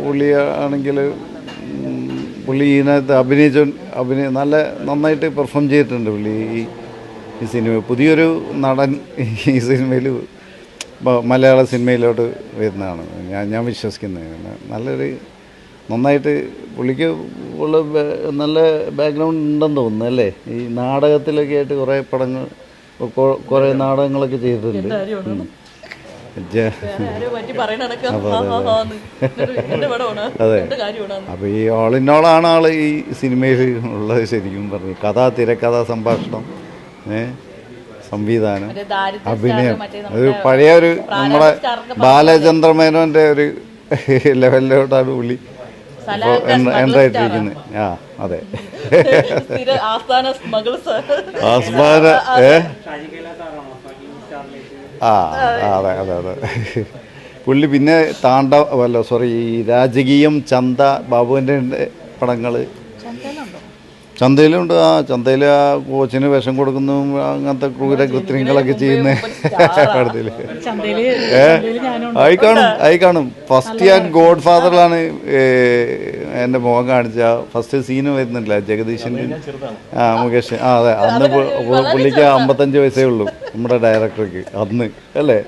പുള്ളിയാണെങ്കിൽ പുള്ളി ഇതിനകത്ത് നന്നായിട്ട് പെർഫോം ചെയ്തിട്ടുണ്ട് പുള്ളി ഈ സിനിമ. പുതിയൊരു നടൻ ഈ സിനിമയിൽ മലയാള സിനിമയിലോട്ട് വരുന്നതാണ് ഞാൻ വിശ്വസിക്കുന്നത്. നന്നായിട്ട് പുള്ളിക്ക് ഉള്ള നല്ല ബാക്ക്ഗ്രൗണ്ട് ഉണ്ടെന്ന് തോന്നുന്നു അല്ലേ? ഈ നാടകത്തിലൊക്കെ ആയിട്ട് കുറേ നാടകങ്ങളൊക്കെ ചെയ്തിട്ടുണ്ട്. അതെ, അപ്പോൾ ഈ ഓൾ ഇൻ ഓളാണ് ആള് ഈ സിനിമയിൽ ഉള്ളത്. ശരിക്കും പറഞ്ഞു, കഥ, തിരക്കഥ, സംഭാഷണം, സംവിധാനം, അഭിനയം, ഒരു പഴയ നമ്മുടെ ബാലചന്ദ്രമേനോൻ്റെ ഒരു ലെവലിലോട്ടാണ് പുള്ളി എൻ്ററായിട്ടിരിക്കുന്നത്. അതെ, അതെ പുള്ളി. പിന്നെ ഈ രാജകീയം, ചന്ത, ബാബുവിൻ്റെ പടങ്ങൾ ചന്തയിലുണ്ട്. ചന്തയിൽ ആ കോച്ചിന് വിഷം കൊടുക്കുന്നു, അങ്ങനത്തെ ക്രൂരകൃത്യങ്ങളൊക്കെ ചെയ്യുന്ന പടത്തിൽ ആയി കാണും. ഫസ്റ്റ് ഞാൻ ഗോഡ് ഫാദറിലാണ് എൻ്റെ മുഖം കാണിച്ച ഫസ്റ്റ് സീന് വരുന്നില്ല, ജഗദീശൻ്റെ മുകേഷ്. അതെ, അന്ന് പുള്ളിക്ക് 55 വയസ്സേ ഉള്ളൂ നമ്മുടെ ഡയറക്ടർക്ക് അന്ന്, അല്ലേ?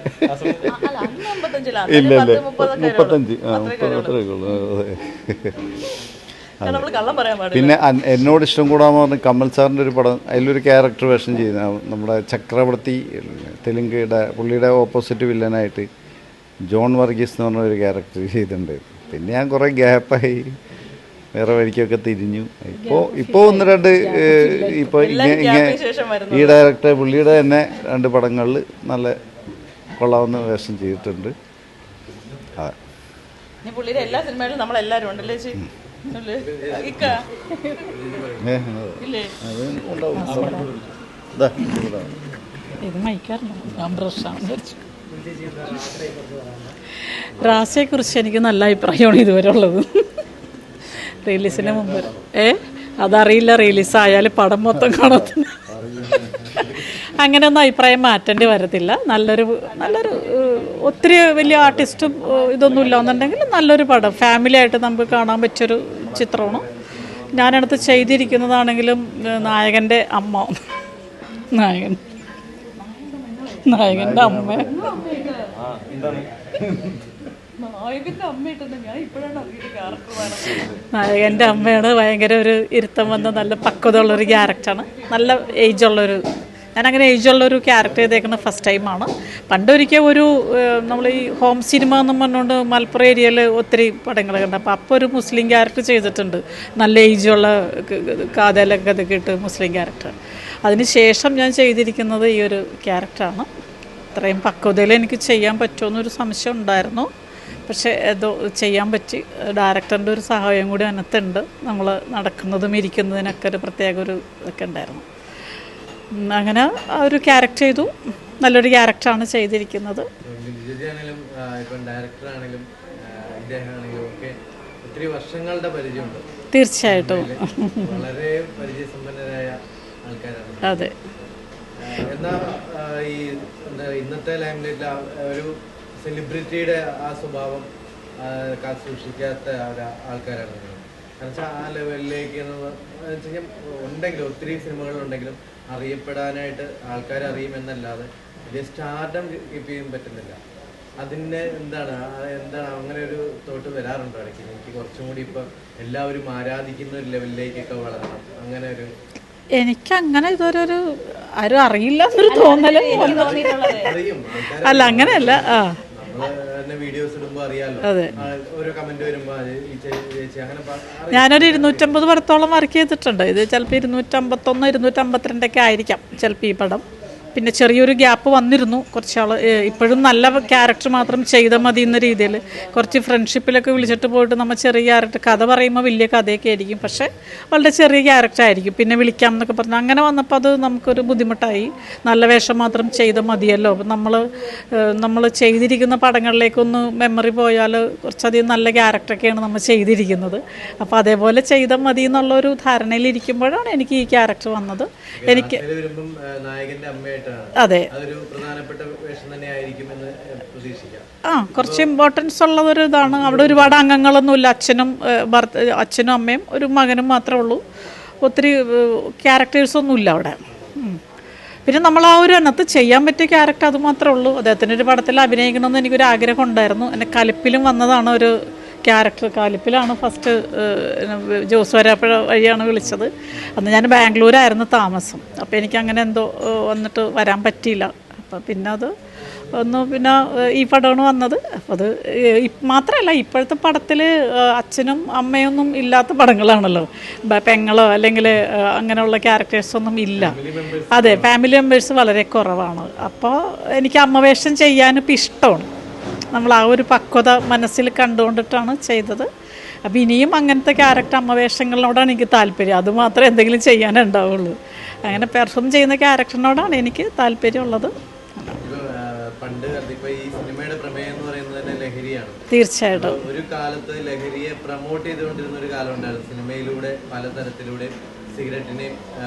ഇല്ല 35 അത്രയൊക്കെ ഉള്ളൂ. പിന്നെ എന്നോട് ഇഷ്ടം കൂടാന്ന് പറഞ്ഞ് കമൽ സാറിൻ്റെ ഒരു പടം, അതിലൊരു ക്യാരക്ടർ വേഷം ചെയ്യുന്ന നമ്മുടെ ചക്രവർത്തി, തെലുങ്കിയുടെ, പുള്ളിയുടെ ഓപ്പോസിറ്റ് വില്ലനായിട്ട് ജോൺ വർഗീസ് എന്ന് പറഞ്ഞൊരു ക്യാരക്ടർ ചെയ്തിട്ടുണ്ട്. പിന്നെ ഞാൻ കുറേ ഗ്യാപ്പായി വേറെ വഴിക്കൊക്കെ തിരിഞ്ഞു. ഇപ്പോൾ 1-2 ഇപ്പോൾ ഈ ഡയറക്ടർ പുള്ളിയുടെ തന്നെ 2 പടങ്ങളിൽ നല്ല കൊള്ളാവുന്ന വേഷം ചെയ്തിട്ടുണ്ട്. പുള്ളിയുടെ എല്ലാ സിനിമയിലും നമ്മളെല്ലാവരും ഉണ്ടല്ലേ? റാസിയെക്കുറിച്ച് എനിക്ക് നല്ല അഭിപ്രായമാണ് ഇതുവരെ ഉള്ളത്. റിലീസിന് മുമ്പ് അതറിയില്ല, റിലീസായാലും പടം മൊത്തം കാണത്തില്ല. അങ്ങനെയൊന്നും അഭിപ്രായം മാറ്റേണ്ടി വരത്തില്ല. നല്ലൊരു ഒത്തിരി വലിയ ആർട്ടിസ്റ്റും ഇതൊന്നും ഇല്ലാന്നുണ്ടെങ്കിൽ നല്ലൊരു പടം ഫാമിലിയായിട്ട് നമുക്ക് കാണാൻ പറ്റിയൊരു ചിത്രമാണ്. ഞാനടുത്ത് ചെയ്തിരിക്കുന്നതാണെങ്കിലും നായകൻ്റെ അമ്മ, നായകൻ്റെ അമ്മ, നായകൻ്റെ അമ്മയാണ്. ഭയങ്കര ഒരു ഇരുത്തം വന്ന നല്ല പക്വതയുള്ളൊരു ക്യാരക്ടറാണ്. നല്ല ഏജുള്ളൊരു, ഞാനങ്ങനെ ഏജുള്ളൊരു ക്യാരക്ടർ ചെയ്തേക്കുന്നത് ഫസ്റ്റ് ടൈമാണ്. പണ്ടൊരിക്കൽ നമ്മൾ ഈ ഹോം സിനിമ എന്നും പറഞ്ഞുകൊണ്ട് മലപ്പുറം ഏരിയയിൽ ഒത്തിരി പടങ്ങൾ കണ്ടു. അപ്പോൾ ഒരു മുസ്ലിം ക്യാരക്ടർ ചെയ്തിട്ടുണ്ട്, നല്ല ഏജുള്ള കാതലൊക്കെ ഇട്ട് മുസ്ലിം ക്യാരക്ടർ. അതിന് ശേഷം ഞാൻ ചെയ്തിരിക്കുന്നത് ഈ ഒരു ക്യാരക്ടറാണ്. ഇത്രയും പക്വതയിൽ എനിക്ക് ചെയ്യാൻ പറ്റുമെന്നൊരു സംശയം ഉണ്ടായിരുന്നു. പക്ഷേ ഏതോ ചെയ്യാൻ പറ്റി. ഡയറക്ടറിൻ്റെ ഒരു സഹായം കൂടി അതിനകത്തുണ്ട്. നമ്മൾ നടക്കുന്നതും ഇരിക്കുന്നതിനൊക്കെ ഒരു പ്രത്യേക ഒരു ഇതൊക്കെ ഉണ്ടായിരുന്നു. അങ്ങനെ ആ ഒരു ക്യാരക്ടർ ചെയ്തു. നല്ലൊരു ക്യാരക്ടറാണ് ചെയ്തിരിക്കുന്നത്. തീർച്ചയായിട്ടും അതെ. ഇന്നത്തെ ലൈംലൈറ്റിൽ ഒരു സെലിബ്രിറ്റിയുടെ ആ സ്വഭാവം സൂക്ഷിക്കാത്ത ആൾക്കാരാണ്. കാരണം വെച്ചാൽ ആ ലെവലിലേക്ക് ഉണ്ടെങ്കിലും ഒത്തിരി സിനിമകളുണ്ടെങ്കിലും അറിയപ്പെടാനായിട്ട് ആൾക്കാരെ അറിയുമെന്നല്ലാതെ ഇത് സ്റ്റാർഡം കീപ്പ് ചെയ്യാൻ പറ്റുന്നില്ല. അതിൻ്റെ എന്താണ് അങ്ങനെ ഒരു തോട്ട് വരാറുണ്ടോ ഇടയ്ക്ക്? എനിക്ക് കുറച്ചും കൂടി ഇപ്പം എല്ലാവരും ആരാധിക്കുന്ന ഒരു ലെവലിലേക്കൊക്കെ വളരണം, അങ്ങനെ ഒരു എനിക്കങ്ങനെ ഇതൊരു ആരും അറിയില്ല എന്നൊരു തോന്നലും അല്ല, അങ്ങനെയല്ല. അതെ, ഞാനൊരു 250 പടത്തോളം വർക്ക് ചെയ്തിട്ടുണ്ട്. ഇത് ചിലപ്പോൾ 251, 252 ആയിരിക്കാം ചിലപ്പോൾ ഈ പടം. പിന്നെ ചെറിയൊരു ഗ്യാപ്പ് വന്നിരുന്നു കുറച്ചാൾ. ഇപ്പോഴും നല്ല ക്യാരക്ടർ മാത്രം ചെയ്താൽ മതി എന്ന രീതിയിൽ കുറച്ച് ഫ്രണ്ട്ഷിപ്പിലൊക്കെ വിളിച്ചിട്ട് പോയിട്ട് നമ്മൾ ചെറിയ ക്യാരക്ടർ, കഥ പറയുമ്പോൾ വലിയ കഥയൊക്കെ ആയിരിക്കും, പക്ഷേ വളരെ ചെറിയ ക്യാരക്ടർ ആയിരിക്കും. പിന്നെ വിളിക്കാം എന്നൊക്കെ പറഞ്ഞു. അങ്ങനെ വന്നപ്പോൾ അത് നമുക്കൊരു ബുദ്ധിമുട്ടായി. നല്ല വേഷം മാത്രം ചെയ്താൽ മതിയല്ലോ. അപ്പം നമ്മൾ ചെയ്തിരിക്കുന്ന പടങ്ങളിലേക്കൊന്ന് മെമ്മറി പോയാൽ കുറച്ചധികം നല്ല ക്യാരക്ടറൊക്കെയാണ് നമ്മൾ ചെയ്തിരിക്കുന്നത്. അപ്പോൾ അതേപോലെ ചെയ്താൽ മതി എന്നുള്ളൊരു ധാരണയിലിരിക്കുമ്പോഴാണ് എനിക്ക് ഈ ക്യാരക്ടർ വന്നത്. എനിക്ക് അതെ കുറച്ച് ഇമ്പോർട്ടൻസ് ഉള്ളതൊരു ഇതാണ്. അവിടെ ഒരുപാട് അംഗങ്ങളൊന്നുമില്ല. അച്ഛനും അമ്മയും ഒരു മകനും മാത്രമേ ഉള്ളൂ. ഒത്തിരി ക്യാരക്ടേഴ്സൊന്നും ഇല്ല അവിടെ. പിന്നെ നമ്മൾ ആ ഒരു എണ്ണത്ത് ചെയ്യാൻ പറ്റിയ ക്യാരക്ടർ അത് മാത്രമേ ഉള്ളൂ. അദ്ദേഹത്തിൻ്റെ ഒരു പടത്തിൽ അഭിനയിക്കണമെന്ന് എനിക്കൊരു ആഗ്രഹം ഉണ്ടായിരുന്നു. എന്നെ കലിപ്പിലും വന്നതാണ് ഒരു ക്യാരക്ടർ. കാലിപ്പിലാണ് ഫസ്റ്റ് ജോസ് വരാപ്പുഴ വഴിയാണ് വിളിച്ചത്. അന്ന് ഞാൻ ബാംഗ്ലൂരായിരുന്നു താമസം. അപ്പോൾ എനിക്കങ്ങനെ എന്തോ വന്നിട്ട് വരാൻ പറ്റിയില്ല. അപ്പോൾ പിന്നെ ഈ പടമാണ് വന്നത്. അപ്പോൾ അത് മാത്രമല്ല, ഇപ്പോഴത്തെ പടത്തിൽ അച്ഛനും അമ്മയൊന്നും ഇല്ലാത്ത പടങ്ങളാണല്ലോ. പെങ്ങളോ അല്ലെങ്കിൽ അങ്ങനെയുള്ള ക്യാരക്ടേഴ്സൊന്നും ഇല്ല. അതെ, ഫാമിലി മെമ്പേഴ്സ് വളരെ കുറവാണ്. അപ്പോൾ എനിക്ക് അമ്മവേഷം ചെയ്യാനിപ്പോൾ ഇഷ്ടമാണ്. നമ്മൾ ആ ഒരു പക്വത മനസ്സിൽ കണ്ടുകൊണ്ടിട്ടാണ് ചെയ്തത്. അപ്പോൾ ഇനിയും അങ്ങനത്തെ ക്യാരക്ടർ അമ്മവേഷങ്ങളിനോടാണ് എനിക്ക് താല്പര്യം. അതുമാത്രമേ എന്തെങ്കിലും ചെയ്യാനുണ്ടാവുള്ളൂ. അങ്ങനെ പെർഫോം ചെയ്യുന്ന ക്യാരക്ടറിനോടാണ് എനിക്ക് താല്പര്യമുള്ളത്. തീർച്ചയായിട്ടും ഒരു കാലത്ത് ലഹരിയെ പ്രൊമോട്ട് ചെയ്തുകൊണ്ടിരുന്ന ഒരു കാലം ഉണ്ടായിരുന്നു. സിനിമയിലൂടെ പലതരത്തിലൂടെ സിഗരറ്റിനെയും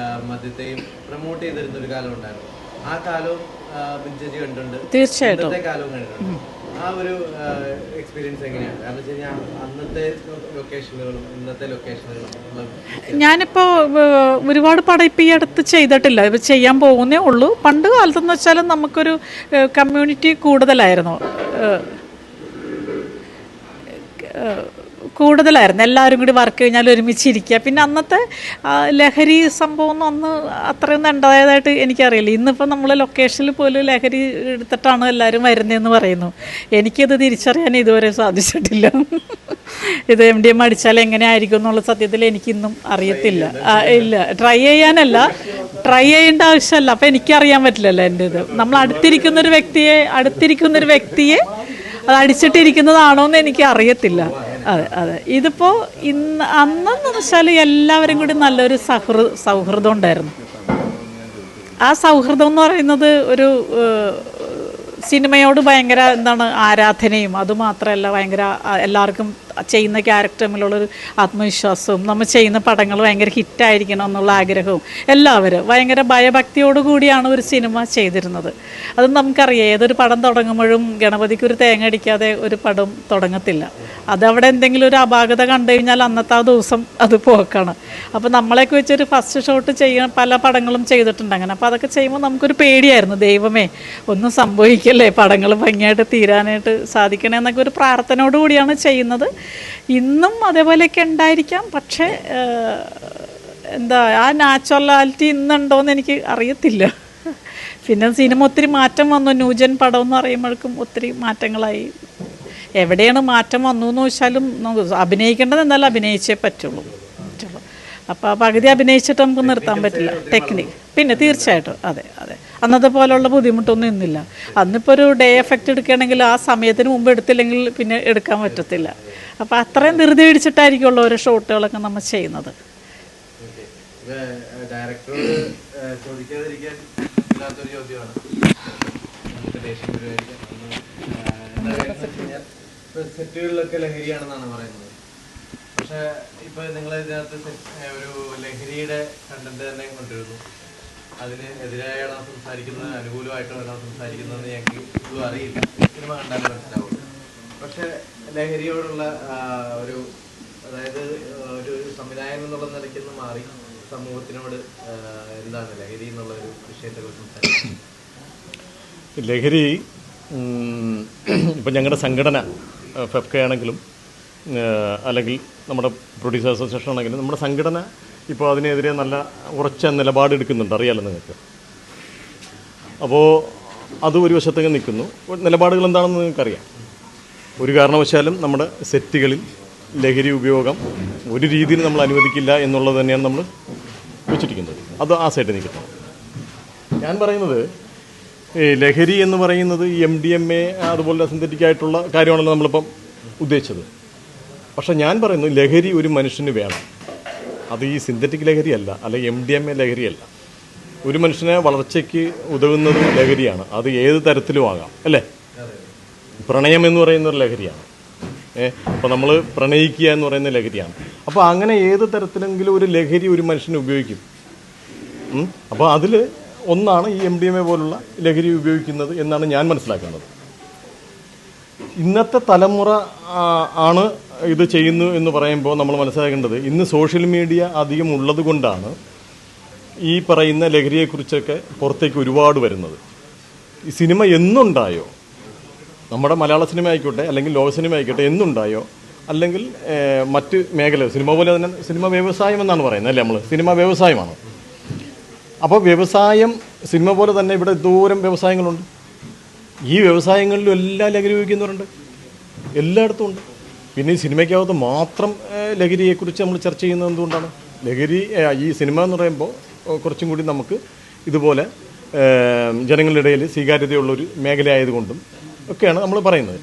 മദ്യത്തെയും പ്രൊമോട്ട് ചെയ്തിരുന്ന ഒരു കാലം ഉണ്ടായിരുന്നു. ആ കാലവും ബിൻചേച്ചി കണ്ടിട്ടുണ്ട്. തീർച്ചയായിട്ടും കാലവും കണ്ടിട്ടുണ്ട്. ആ ഒരു എക്സ്പീരിയൻസ് എങ്ങനെയാണ്? കാരണം വെച്ച് കഴിഞ്ഞാൽ അന്നത്തെ ലൊക്കേഷനുകളും ഇന്നത്തെ ലൊക്കേഷനുകളും ഞാനിപ്പോൾ ഒരുപാട് പടം ഇപ്പോൾ ഈ അടുത്ത് ചെയ്തിട്ടില്ല. ഇപ്പോൾ ചെയ്യാൻ പോകുന്നേ ഉള്ളൂ. പണ്ട് കാലത്തെന്ന് വെച്ചാൽ നമുക്കൊരു കമ്മ്യൂണിറ്റി കൂടുതലായിരുന്നു. എല്ലാവരും കൂടി വർക്ക് കഴിഞ്ഞാൽ ഒരുമിച്ചിരിക്കുക. പിന്നെ അന്നത്തെ ലഹരി സംഭവം അന്ന് അത്രയൊന്നും ഉണ്ടായതായിട്ട് എനിക്കറിയില്ല. ഇന്നിപ്പോൾ നമ്മൾ ലൊക്കേഷനിൽ പോലും ലഹരി എടുത്തിട്ടാണ് എല്ലാവരും വരുന്നതെന്ന് പറയുന്നു. എനിക്കത് തിരിച്ചറിയാൻ ഇതുവരെ സാധിച്ചിട്ടില്ല. ഇത് MDMA അടിച്ചാൽ എങ്ങനെയായിരിക്കും എന്നുള്ള സത്യത്തിൽ എനിക്കിന്നും അറിയത്തില്ല. ഇല്ല, ട്രൈ ചെയ്യേണ്ട ആവശ്യമല്ല. അപ്പം എനിക്കറിയാൻ പറ്റില്ലല്ലോ എൻ്റെ ഇത്. നമ്മൾ അടുത്തിരിക്കുന്നൊരു വ്യക്തിയെ അത് അടിച്ചിട്ടിരിക്കുന്നതാണോ എന്ന് എനിക്ക് അറിയത്തില്ല. അതെ. ഇതിപ്പോൾ അന്നെന്ന് വെച്ചാൽ എല്ലാവരും കൂടി നല്ലൊരു സൗഹൃദം ഉണ്ടായിരുന്നു. ആ സൗഹൃദം എന്ന് പറയുന്നത് ഒരു സിനിമയോട് ഭയങ്കര ആരാധനയും അതുമാത്രമല്ല, ഭയങ്കര എല്ലാവർക്കും ചെയ്യുന്ന ക്യാരക്ടർ തമ്മിലുള്ളൊരു ആത്മവിശ്വാസവും നമ്മൾ ചെയ്യുന്ന പടങ്ങൾ ഭയങ്കര ഹിറ്റായിരിക്കണം എന്നുള്ള ആഗ്രഹവും എല്ലാവരും ഭയങ്കര ഭയഭക്തിയോടു കൂടിയാണ് ഒരു സിനിമ ചെയ്തിരുന്നത്. അത് നമുക്കറിയാം, ഏതൊരു പടം തുടങ്ങുമ്പോഴും ഗണപതിക്ക് ഒരു തേങ്ങ അടിക്കാതെ ഒരു പടം തുടങ്ങത്തില്ല. അതവിടെ എന്തെങ്കിലും ഒരു അപാകത കണ്ടു കഴിഞ്ഞാൽ അന്നത്തെ ആ ദിവസം അത് പോക്കാണ്. അപ്പോൾ നമ്മളെയൊക്കെ വെച്ചൊരു ഫസ്റ്റ് ഷോട്ട് ചെയ്യാൻ പല പടങ്ങളും ചെയ്തിട്ടുണ്ട് അങ്ങനെ. അപ്പോൾ അതൊക്കെ ചെയ്യുമ്പോൾ നമുക്കൊരു പേടിയായിരുന്നു, ദൈവമേ ഒന്നും സംഭവിക്കല്ലേ, പടങ്ങൾ ഭംഗിയായിട്ട് തീരാനായിട്ട് സാധിക്കണേ എന്നൊക്കെ ഒരു പ്രാർത്ഥനയോട് കൂടിയാണ് ചെയ്യുന്നത്. ഇന്നും അതേപോലെയൊക്കെ ഉണ്ടായിരിക്കാം, പക്ഷേ എന്താ ആ നാച്ചുറാലിറ്റി ഇന്നുണ്ടോയെന്ന് എനിക്ക് അറിയത്തില്ല. പിന്നെ സിനിമ ഒത്തിരി മാറ്റം വന്നു. ന്യൂജൻ പടം എന്ന് പറയുമ്പോഴേക്കും ഒത്തിരി മാറ്റങ്ങളായി. എവിടെയാണ് മാറ്റം വന്നു എന്ന് വെച്ചാലും അഭിനയിക്കേണ്ടത് എന്തായാലും അഭിനയിച്ചേ പറ്റുള്ളൂ. അപ്പോൾ ആ പകുതി അഭിനയിച്ചിട്ട് നമുക്ക് നിർത്താൻ പറ്റില്ല ടെക്നിക്ക്. പിന്നെ തീർച്ചയായിട്ടും അതെ അതെ അന്നത്തെ പോലുള്ള ബുദ്ധിമുട്ടൊന്നും ഇന്നില്ല. അന്നിപ്പോൾ ഒരു ഡേ എഫക്റ്റ് എടുക്കുകയാണെങ്കിൽ ആ സമയത്തിന് മുമ്പ് എടുത്തില്ലെങ്കിൽ പിന്നെ എടുക്കാൻ പറ്റത്തില്ല. അപ്പോൾ അത്രയും ധൃതി പിടിച്ചിട്ടായിരിക്കുമല്ലോ ഓരോ ഷോട്ടുകളൊക്കെ നമ്മൾ ചെയ്യുന്നത്. ഡയറക്ടറോട് ചോദിക്കാതിരിക്കാൻ ഇല്ലാത്തൊരു ചോദ്യമാണ്. സെറ്റുകളിലൊക്കെ ലഹരിയാണെന്നാണ് പറയുന്നത്. പക്ഷെ ഇപ്പൊ നിങ്ങൾ ഇതിനകത്ത് ഒരു ലഹരിയുടെ കണ്ടന്റ് തന്നെ കൊണ്ടുവരുന്നു. അതിന് എതിരായാണ് സംസാരിക്കുന്നത്, അനുകൂലമായിട്ടാണ് സംസാരിക്കുന്നതെന്ന് ഞങ്ങൾക്ക് ഇതും അറിയില്ല, സിനിമ കണ്ടാലും മനസ്സിലാവുള്ളൂ. പക്ഷെ ലഹരിയോടുള്ള ഒരു അതായത് ഒരു സംവിധായകൻ എന്നുള്ള നിലയ്ക്ക് നിന്ന് മാറി സമൂഹത്തിനോട് എന്താണ് ലഹരി എന്നുള്ള ഒരു വിഷയത്തെക്കുറിച്ച് സംസാരിക്കുന്നത്? ലഹരി ഇപ്പം ഞങ്ങളുടെ സംഘടന ഫെഫ്ക ആണെങ്കിലും അല്ലെങ്കിൽ നമ്മുടെ പ്രൊഡ്യൂസേഴ്സ് അസോസിയേഷൻ ആണെങ്കിലും നമ്മുടെ സംഘടന ഇപ്പോൾ അതിനെതിരെ നല്ല ഉറച്ച നിലപാടെടുക്കുന്നുണ്ട്, അറിയാമല്ലോ നിങ്ങൾക്ക്. അപ്പോൾ അത് ഒരു വശത്തേക്ക് നിൽക്കുന്നു. നിലപാടുകൾ എന്താണെന്ന് നിങ്ങൾക്കറിയാം. ഒരു കാരണവശാലും നമ്മുടെ സെറ്റുകളിൽ ലഹരി ഉപയോഗം ഒരു രീതിയിൽ നമ്മൾ അനുവദിക്കില്ല എന്നുള്ളത് തന്നെയാണ് നമ്മൾ വെച്ചിരിക്കുന്നത്. അത് ആ സൈഡിൽ നിൽക്കുന്നു. ഞാൻ പറയുന്നത് ലഹരി എന്ന് പറയുന്നത് ഈ MDMA അതുപോലെ സിന്തറ്റിക് ആയിട്ടുള്ള കാര്യമാണല്ലോ നമ്മളിപ്പം ഉദ്ദേശിച്ചത്. പക്ഷെ ഞാൻ പറയുന്നു ലഹരി ഒരു മനുഷ്യന് വേണം. അത് ഈ സിന്തറ്റിക് ലഹരിയല്ല, അല്ലെങ്കിൽ MDMA ലഹരിയല്ല. ഒരു മനുഷ്യനെ വളർച്ചയ്ക്ക് ഉതകുന്നത് ലഹരിയാണ്. അത് ഏത് തരത്തിലും ആകാം, അല്ലേ? പ്രണയം എന്ന് പറയുന്നൊരു ലഹരിയാണ്. അപ്പോൾ നമ്മൾ പ്രണയിക്കുക എന്ന് പറയുന്ന ലഹരിയാണ്. അപ്പോൾ അങ്ങനെ ഏത് തരത്തിലെങ്കിലും ഒരു ലഹരി ഒരു മനുഷ്യന് ഉപയോഗിക്കും. അപ്പോൾ അതിൽ ഒന്നാണ് ഈ MDMA പോലുള്ള ലഹരി ഉപയോഗിക്കുന്നത് എന്നാണ് ഞാൻ മനസ്സിലാക്കുന്നത്. ഇന്നത്തെ തലമുറ ആണ് ഇത് ചെയ്യുന്നു എന്ന് പറയുമ്പോൾ നമ്മൾ മനസ്സിലാക്കേണ്ടത് ഇന്ന് സോഷ്യൽ മീഡിയ അധികം ഉള്ളത് കൊണ്ടാണ് ഈ പറയുന്ന ലഹരിയെക്കുറിച്ചൊക്കെ പുറത്തേക്ക് ഒരുപാട് വരുന്നത്. ഈ സിനിമ എന്നുണ്ടായോ, നമ്മുടെ മലയാള സിനിമ ആയിക്കോട്ടെ അല്ലെങ്കിൽ ലോക സിനിമ ആയിക്കോട്ടെ, എന്നുണ്ടായോ അല്ലെങ്കിൽ മറ്റ് മേഖല സിനിമ പോലെ തന്നെ സിനിമ വ്യവസായം എന്നാണ് പറയുന്നത്, അല്ലേ? നമ്മൾ സിനിമ വ്യവസായമാണ്. അപ്പോൾ വ്യവസായം സിനിമ പോലെ തന്നെ ഇവിടെ ദൂരം വ്യവസായങ്ങളുണ്ട്. ഈ വ്യവസായങ്ങളിലും എല്ലാ ലഹരി ഉപയോഗിക്കുന്നവരുണ്ട്, എല്ലായിടത്തും ഉണ്ട്. പിന്നെ ഈ സിനിമയ്ക്കകത്ത് മാത്രം ലഹരിയെക്കുറിച്ച് നമ്മൾ ചർച്ച ചെയ്യുന്നത് എന്തുകൊണ്ടാണ്? ലഹരി ഈ സിനിമ എന്ന് പറയുമ്പോൾ കുറച്ചും കൂടി നമുക്ക് ഇതുപോലെ ജനങ്ങളുടെ ഇടയിൽ സ്വീകാര്യതയുള്ളൊരു മേഖലയായതുകൊണ്ടും ഒക്കെയാണ് നമ്മൾ പറയുന്നത്.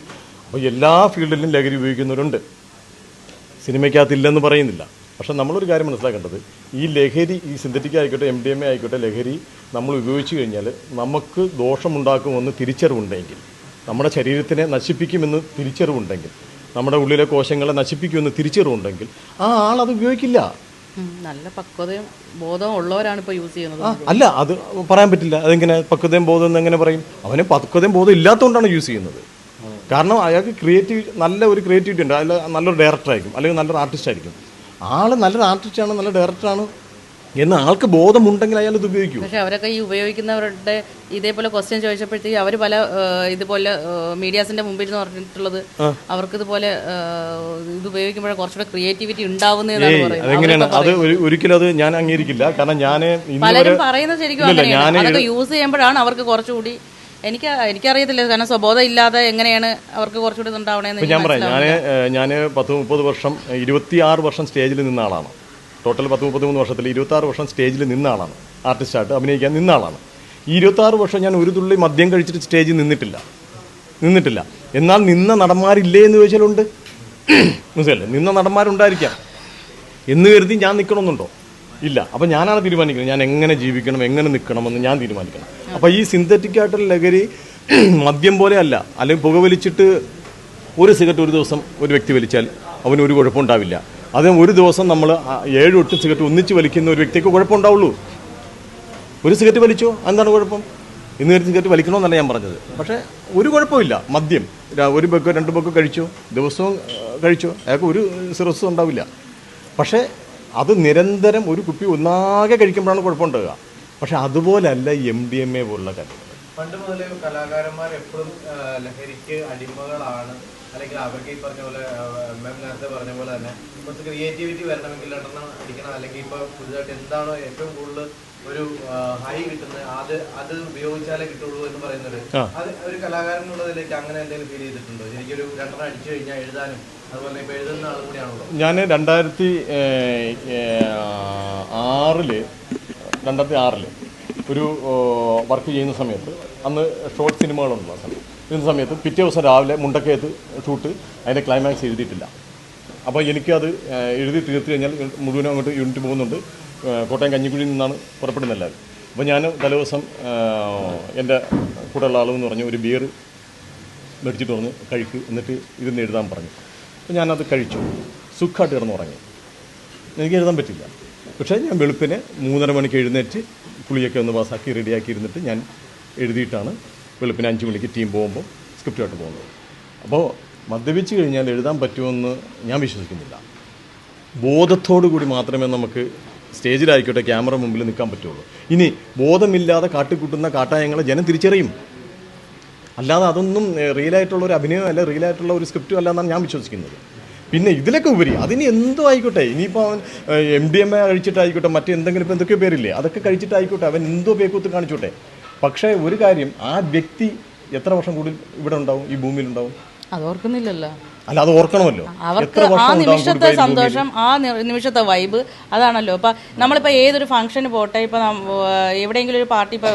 അപ്പോൾ എല്ലാ ഫീൽഡിലും ലഹരി ഉപയോഗിക്കുന്നവരുണ്ട്, സിനിമയ്ക്കകത്തില്ലെന്ന് പറയുന്നില്ല. പക്ഷെ നമ്മളൊരു കാര്യം മനസ്സിലാക്കേണ്ടത് ഈ ലഹരി, ഈ സിന്തറ്റിക് ആയിക്കോട്ടെ MDMA ആയിക്കോട്ടെ, ലഹരി നമ്മൾ ഉപയോഗിച്ചു കഴിഞ്ഞാൽ നമുക്ക് ദോഷമുണ്ടാക്കുമെന്ന് തിരിച്ചറിവുണ്ടെങ്കിൽ, നമ്മുടെ ശരീരത്തിനെ നശിപ്പിക്കുമെന്ന് തിരിച്ചറിവുണ്ടെങ്കിൽ, നമ്മുടെ ഉള്ളിലെ കോശങ്ങളെ നശിപ്പിക്കുമെന്ന് തിരിച്ചറിവുണ്ടെങ്കിൽ ആ ആളത് ഉപയോഗിക്കില്ല. നല്ല പക്വതയും ബോധവും ഉള്ളവരാണ് ഇപ്പോൾ യൂസ് ചെയ്യുന്നത്. അല്ല, അത് പറയാൻ പറ്റില്ല. അതെങ്ങനെ പക്വതയും ബോധം എന്ന് എങ്ങനെ പറയും? അവന് പക്വതയും ബോധം ഇല്ലാത്തതുകൊണ്ടാണ് യൂസ് ചെയ്യുന്നത്. കാരണം അയാൾക്ക് നല്ല ഒരു ക്രിയേറ്റിവിറ്റി ഉണ്ട്. അതിൽ നല്ലൊരു ഡയറക്ടറായിരിക്കും, അല്ലെങ്കിൽ നല്ലൊരു ആർട്ടിസ്റ്റ് ആയിരിക്കും. ആൾ നല്ലൊരു ആർട്ടിസ്റ്റാണ്, നല്ല ഡയറക്ടറാണ് എന്ന് ആൾക്ക് ബോധമുണ്ടെങ്കിൽ അയാൾ ഇത് ഉപയോഗിക്കും. പക്ഷെ അവരൊക്കെ ഈ ഉപയോഗിക്കുന്നവരുടെ ഇതേപോലെ ക്വസ്റ്റ്യൻ ചോദിച്ചപ്പോഴത്തേക്ക് അവർ പല ഇതുപോലെ മീഡിയാസിന്റെ മുമ്പിൽ എന്ന് പറഞ്ഞിട്ടുള്ളത് അവർക്ക് ഇതുപോലെ ഇത് ഉപയോഗിക്കുമ്പോഴേ കുറച്ചുകൂടെ ക്രിയേറ്റിവിറ്റി ഉണ്ടാവുന്നതാണ് പറയുന്നത്. അതെങ്ങനെയാണ്? അത് ഒരിക്കലും അത് ഞാൻ അംഗീകരിക്കില്ല. കാരണം ഞാൻ പലരും പറയുന്നത് ശരിക്കും അങ്ങനെയാണ്. അതൊക്കെ യൂസ് ചെയ്യുമ്പോഴാണ് അവർക്ക് കുറച്ചുകൂടി, എനിക്കറിയത്തില്ല, കാരണം സ്വബോധം ഇല്ലാതെ എങ്ങനെയാണ് അവർക്ക് കുറച്ചുകൂടി ഉണ്ടാവണേന്ന് ഞാൻ പറയാം. ഞാൻ 10-30 വർഷം 26 വർഷം സ്റ്റേജിൽ നിന്ന ആളാണ്. ടോട്ടൽ 10-33 വർഷത്തിൽ 26 വർഷം സ്റ്റേജിൽ നിന്ന ആളാണ്. ആർട്ടിസ്റ്റായിട്ട് അഭിനയിക്കാൻ നിന്ന ആളാണ്. ഈ 26 വർഷം ഞാൻ ഒരു തുള്ളി മദ്യം കഴിച്ചിട്ട് സ്റ്റേജിൽ നിന്നിട്ടില്ല. എന്നാൽ നിന്ന നടന്മാരില്ലേ എന്ന് ചോദിച്ചാലുണ്ട്. മനസ്സിലല്ലേ? നിന്ന നടന്മാരുണ്ടായിരിക്കാം എന്ന് കരുതി ഞാൻ നിൽക്കണമെന്നുണ്ടോ? ഇല്ല. അപ്പം ഞാനാണ് തീരുമാനിക്കുന്നത് ഞാൻ എങ്ങനെ ജീവിക്കണം, എങ്ങനെ നിൽക്കണമെന്ന് ഞാൻ തീരുമാനിക്കണം. അപ്പോൾ ഈ സിന്തറ്റിക് ആയിട്ടുള്ള ലഹരി മദ്യം പോലെ അല്ല. അല്ലെങ്കിൽ പുകവലിച്ചിട്ട് ഒരു സിഗരറ്റ് ഒരു ദിവസം ഒരു വ്യക്തി വലിച്ചാൽ അവനൊരു കുഴപ്പമുണ്ടാവില്ല. അതേ ഒരു ദിവസം നമ്മൾ 7-8 സിഗരറ്റ് ഒന്നിച്ച് വലിക്കുന്ന ഒരു വ്യക്തിക്ക് കുഴപ്പമുണ്ടാവുള്ളൂ. ഒരു സിഗരറ്റ് വലിച്ചോ, എന്താണ് കുഴപ്പം? ഇന്ന് ഒരു സിഗരറ്റ് വലിക്കണമെന്നല്ല ഞാൻ പറഞ്ഞത്. പക്ഷേ ഒരു കുഴപ്പമില്ല. മദ്യം ഒരു ബെക്കോ 2 ബെക്കോ കഴിച്ചോ, ദിവസവും കഴിച്ചോ, അയാൾക്ക് ഒരു സിറസും ഉണ്ടാവില്ല. പക്ഷേ അത് നിരന്തരം ഒരു കുപ്പി ഒന്നാകെ കഴിക്കുമ്പോഴാണ് കുഴപ്പമുണ്ടാകുക. പക്ഷെ അതുപോലല്ല MDMA പോലുള്ള കാര്യങ്ങൾ. പണ്ട് മുതലേ കലാകാരന്മാർ എപ്പോഴും ലഹരിക്ക് അടിമകളാണ്, അല്ലെങ്കിൽ അവർക്ക് ഈ പറഞ്ഞ പോലെ മാം നേരത്തെ പറഞ്ഞ പോലെ തന്നെ കുറച്ച് ക്രിയേറ്റിവിറ്റി വരണമെങ്കിൽ രണ്ടെണ്ണം അടിക്കണം, അല്ലെങ്കിൽ ഇപ്പോൾ പുതുതായിട്ട് എന്താണോ ഏറ്റവും കൂടുതൽ ഒരു ഹൈ കിട്ടുന്നത് അത് ഉപയോഗിച്ചാലേ കിട്ടുള്ളൂ എന്ന് പറയുന്നത്. അത് ഒരു കലാകാരനുള്ളതിലേക്ക് അങ്ങനെ എന്തെങ്കിലും ഫീൽ ചെയ്തിട്ടുണ്ടോ? എനിക്കൊരു രണ്ടെണ്ണം അടിച്ചു കഴിഞ്ഞാൽ എഴുതാനും അതുപോലെ ഇപ്പോൾ എഴുതുന്ന ആളും കൂടിയാണല്ലോ. ഞാൻ 2006 ഒരു വർക്ക് ചെയ്യുന്ന സമയത്ത്, അന്ന് ഷോർട്ട് സിനിമകളുള്ള സമയം ചെയ്യുന്ന സമയത്ത് പിറ്റേ ദിവസം രാവിലെ മുണ്ടക്കയത്ത് ഷൂട്ട്, അതിൻ്റെ ക്ലൈമാക്സ് എഴുതിയിട്ടില്ല. അപ്പോൾ എനിക്കത് എഴുതി തീർത്ത് കഴിഞ്ഞാൽ മുഴുവനും അങ്ങോട്ട് യൂണിറ്റ് പോകുന്നുണ്ട്. കോട്ടയം കഞ്ഞിക്കുഴിയിൽ നിന്നാണ് പുറപ്പെടുന്നത് എല്ലാവരും. അപ്പോൾ ഞാൻ തലേദിവസം എൻ്റെ കൂടെയുള്ള ആളെന്ന് പറഞ്ഞ് ഒരു ബിയർ മേടിച്ചിട്ട് പറഞ്ഞ് കഴിക്ക്, എന്നിട്ട് ഇരുന്ന് എഴുതാൻ പറഞ്ഞു. അപ്പോൾ ഞാനത് കഴിച്ചു, സുഖമായിട്ട് കിടന്നുറങ്ങി. എനിക്ക് എഴുതാൻ പറ്റില്ല. പക്ഷേ ഞാൻ വെളുപ്പിന് 3:30 മണിക്ക് എഴുന്നേറ്റ് കുളിയൊക്കെ ഒന്ന് പാസ്സാക്കി റെഡിയാക്കി ഇരുന്നിട്ട് ഞാൻ എഴുതിയിട്ടാണ് വെളുപ്പിന് 5 മണിക്ക് ടീം പോകുമ്പോൾ സ്ക്രിപ്റ്റുമായിട്ട് പോകുന്നത്. അപ്പോൾ മദ്യപിച്ച് കഴിഞ്ഞാൽ എഴുതാൻ പറ്റുമെന്ന് ഞാൻ വിശ്വസിക്കുന്നില്ല. ബോധത്തോടു കൂടി മാത്രമേ നമുക്ക് സ്റ്റേജിലായിക്കോട്ടെ ക്യാമറ മുമ്പിൽ നിൽക്കാൻ പറ്റുള്ളൂ. ഇനി ബോധമില്ലാതെ കാട്ടിക്കൂട്ടുന്ന കാട്ടായങ്ങളെ ജനം തിരിച്ചറിയും. അല്ലാതെ അതൊന്നും റിയലായിട്ടുള്ള ഒരു അഭിനയമല്ല, റിയലായിട്ടുള്ള ഒരു സ്ക്രിപ്റ്റും അല്ല എന്നാണ് ഞാൻ വിശ്വസിക്കുന്നത്. പിന്നെ ഇതിലൊക്കെ ഉപരി അതിന് എന്തോ ആയിക്കോട്ടെ, ഇനിയിപ്പോൾ അവൻ MDMA കഴിച്ചിട്ടായിക്കോട്ടെ, മറ്റെന്തെങ്കിലും ഇപ്പോൾ എന്തൊക്കെയോ പേരില്ലേ, അതൊക്കെ കഴിച്ചിട്ടായിക്കോട്ടെ, അവൻ എന്തോ പേക്കൂത്ത് കാണിച്ചോട്ടെ. പക്ഷേ ഒരു കാര്യം, ആ വ്യക്തി എത്ര വർഷം കൂടി ഇവിടെ ഉണ്ടാവും, ഈ ഭൂമിയിലുണ്ടാവും? അത് ഓർക്കുന്നില്ലല്ലോ. അല്ല, അത് ഓർക്കണമല്ലോ. അവർക്ക് ആ നിമിഷത്തെ സന്തോഷം, ആ നിമിഷത്തെ വൈബ് അതാണല്ലോ. ഇപ്പം നമ്മളിപ്പോൾ ഏതൊരു ഫംഗ്ഷന് പോട്ടെ, ഇപ്പം എവിടെയെങ്കിലും ഒരു പാർട്ടി, ഇപ്പോൾ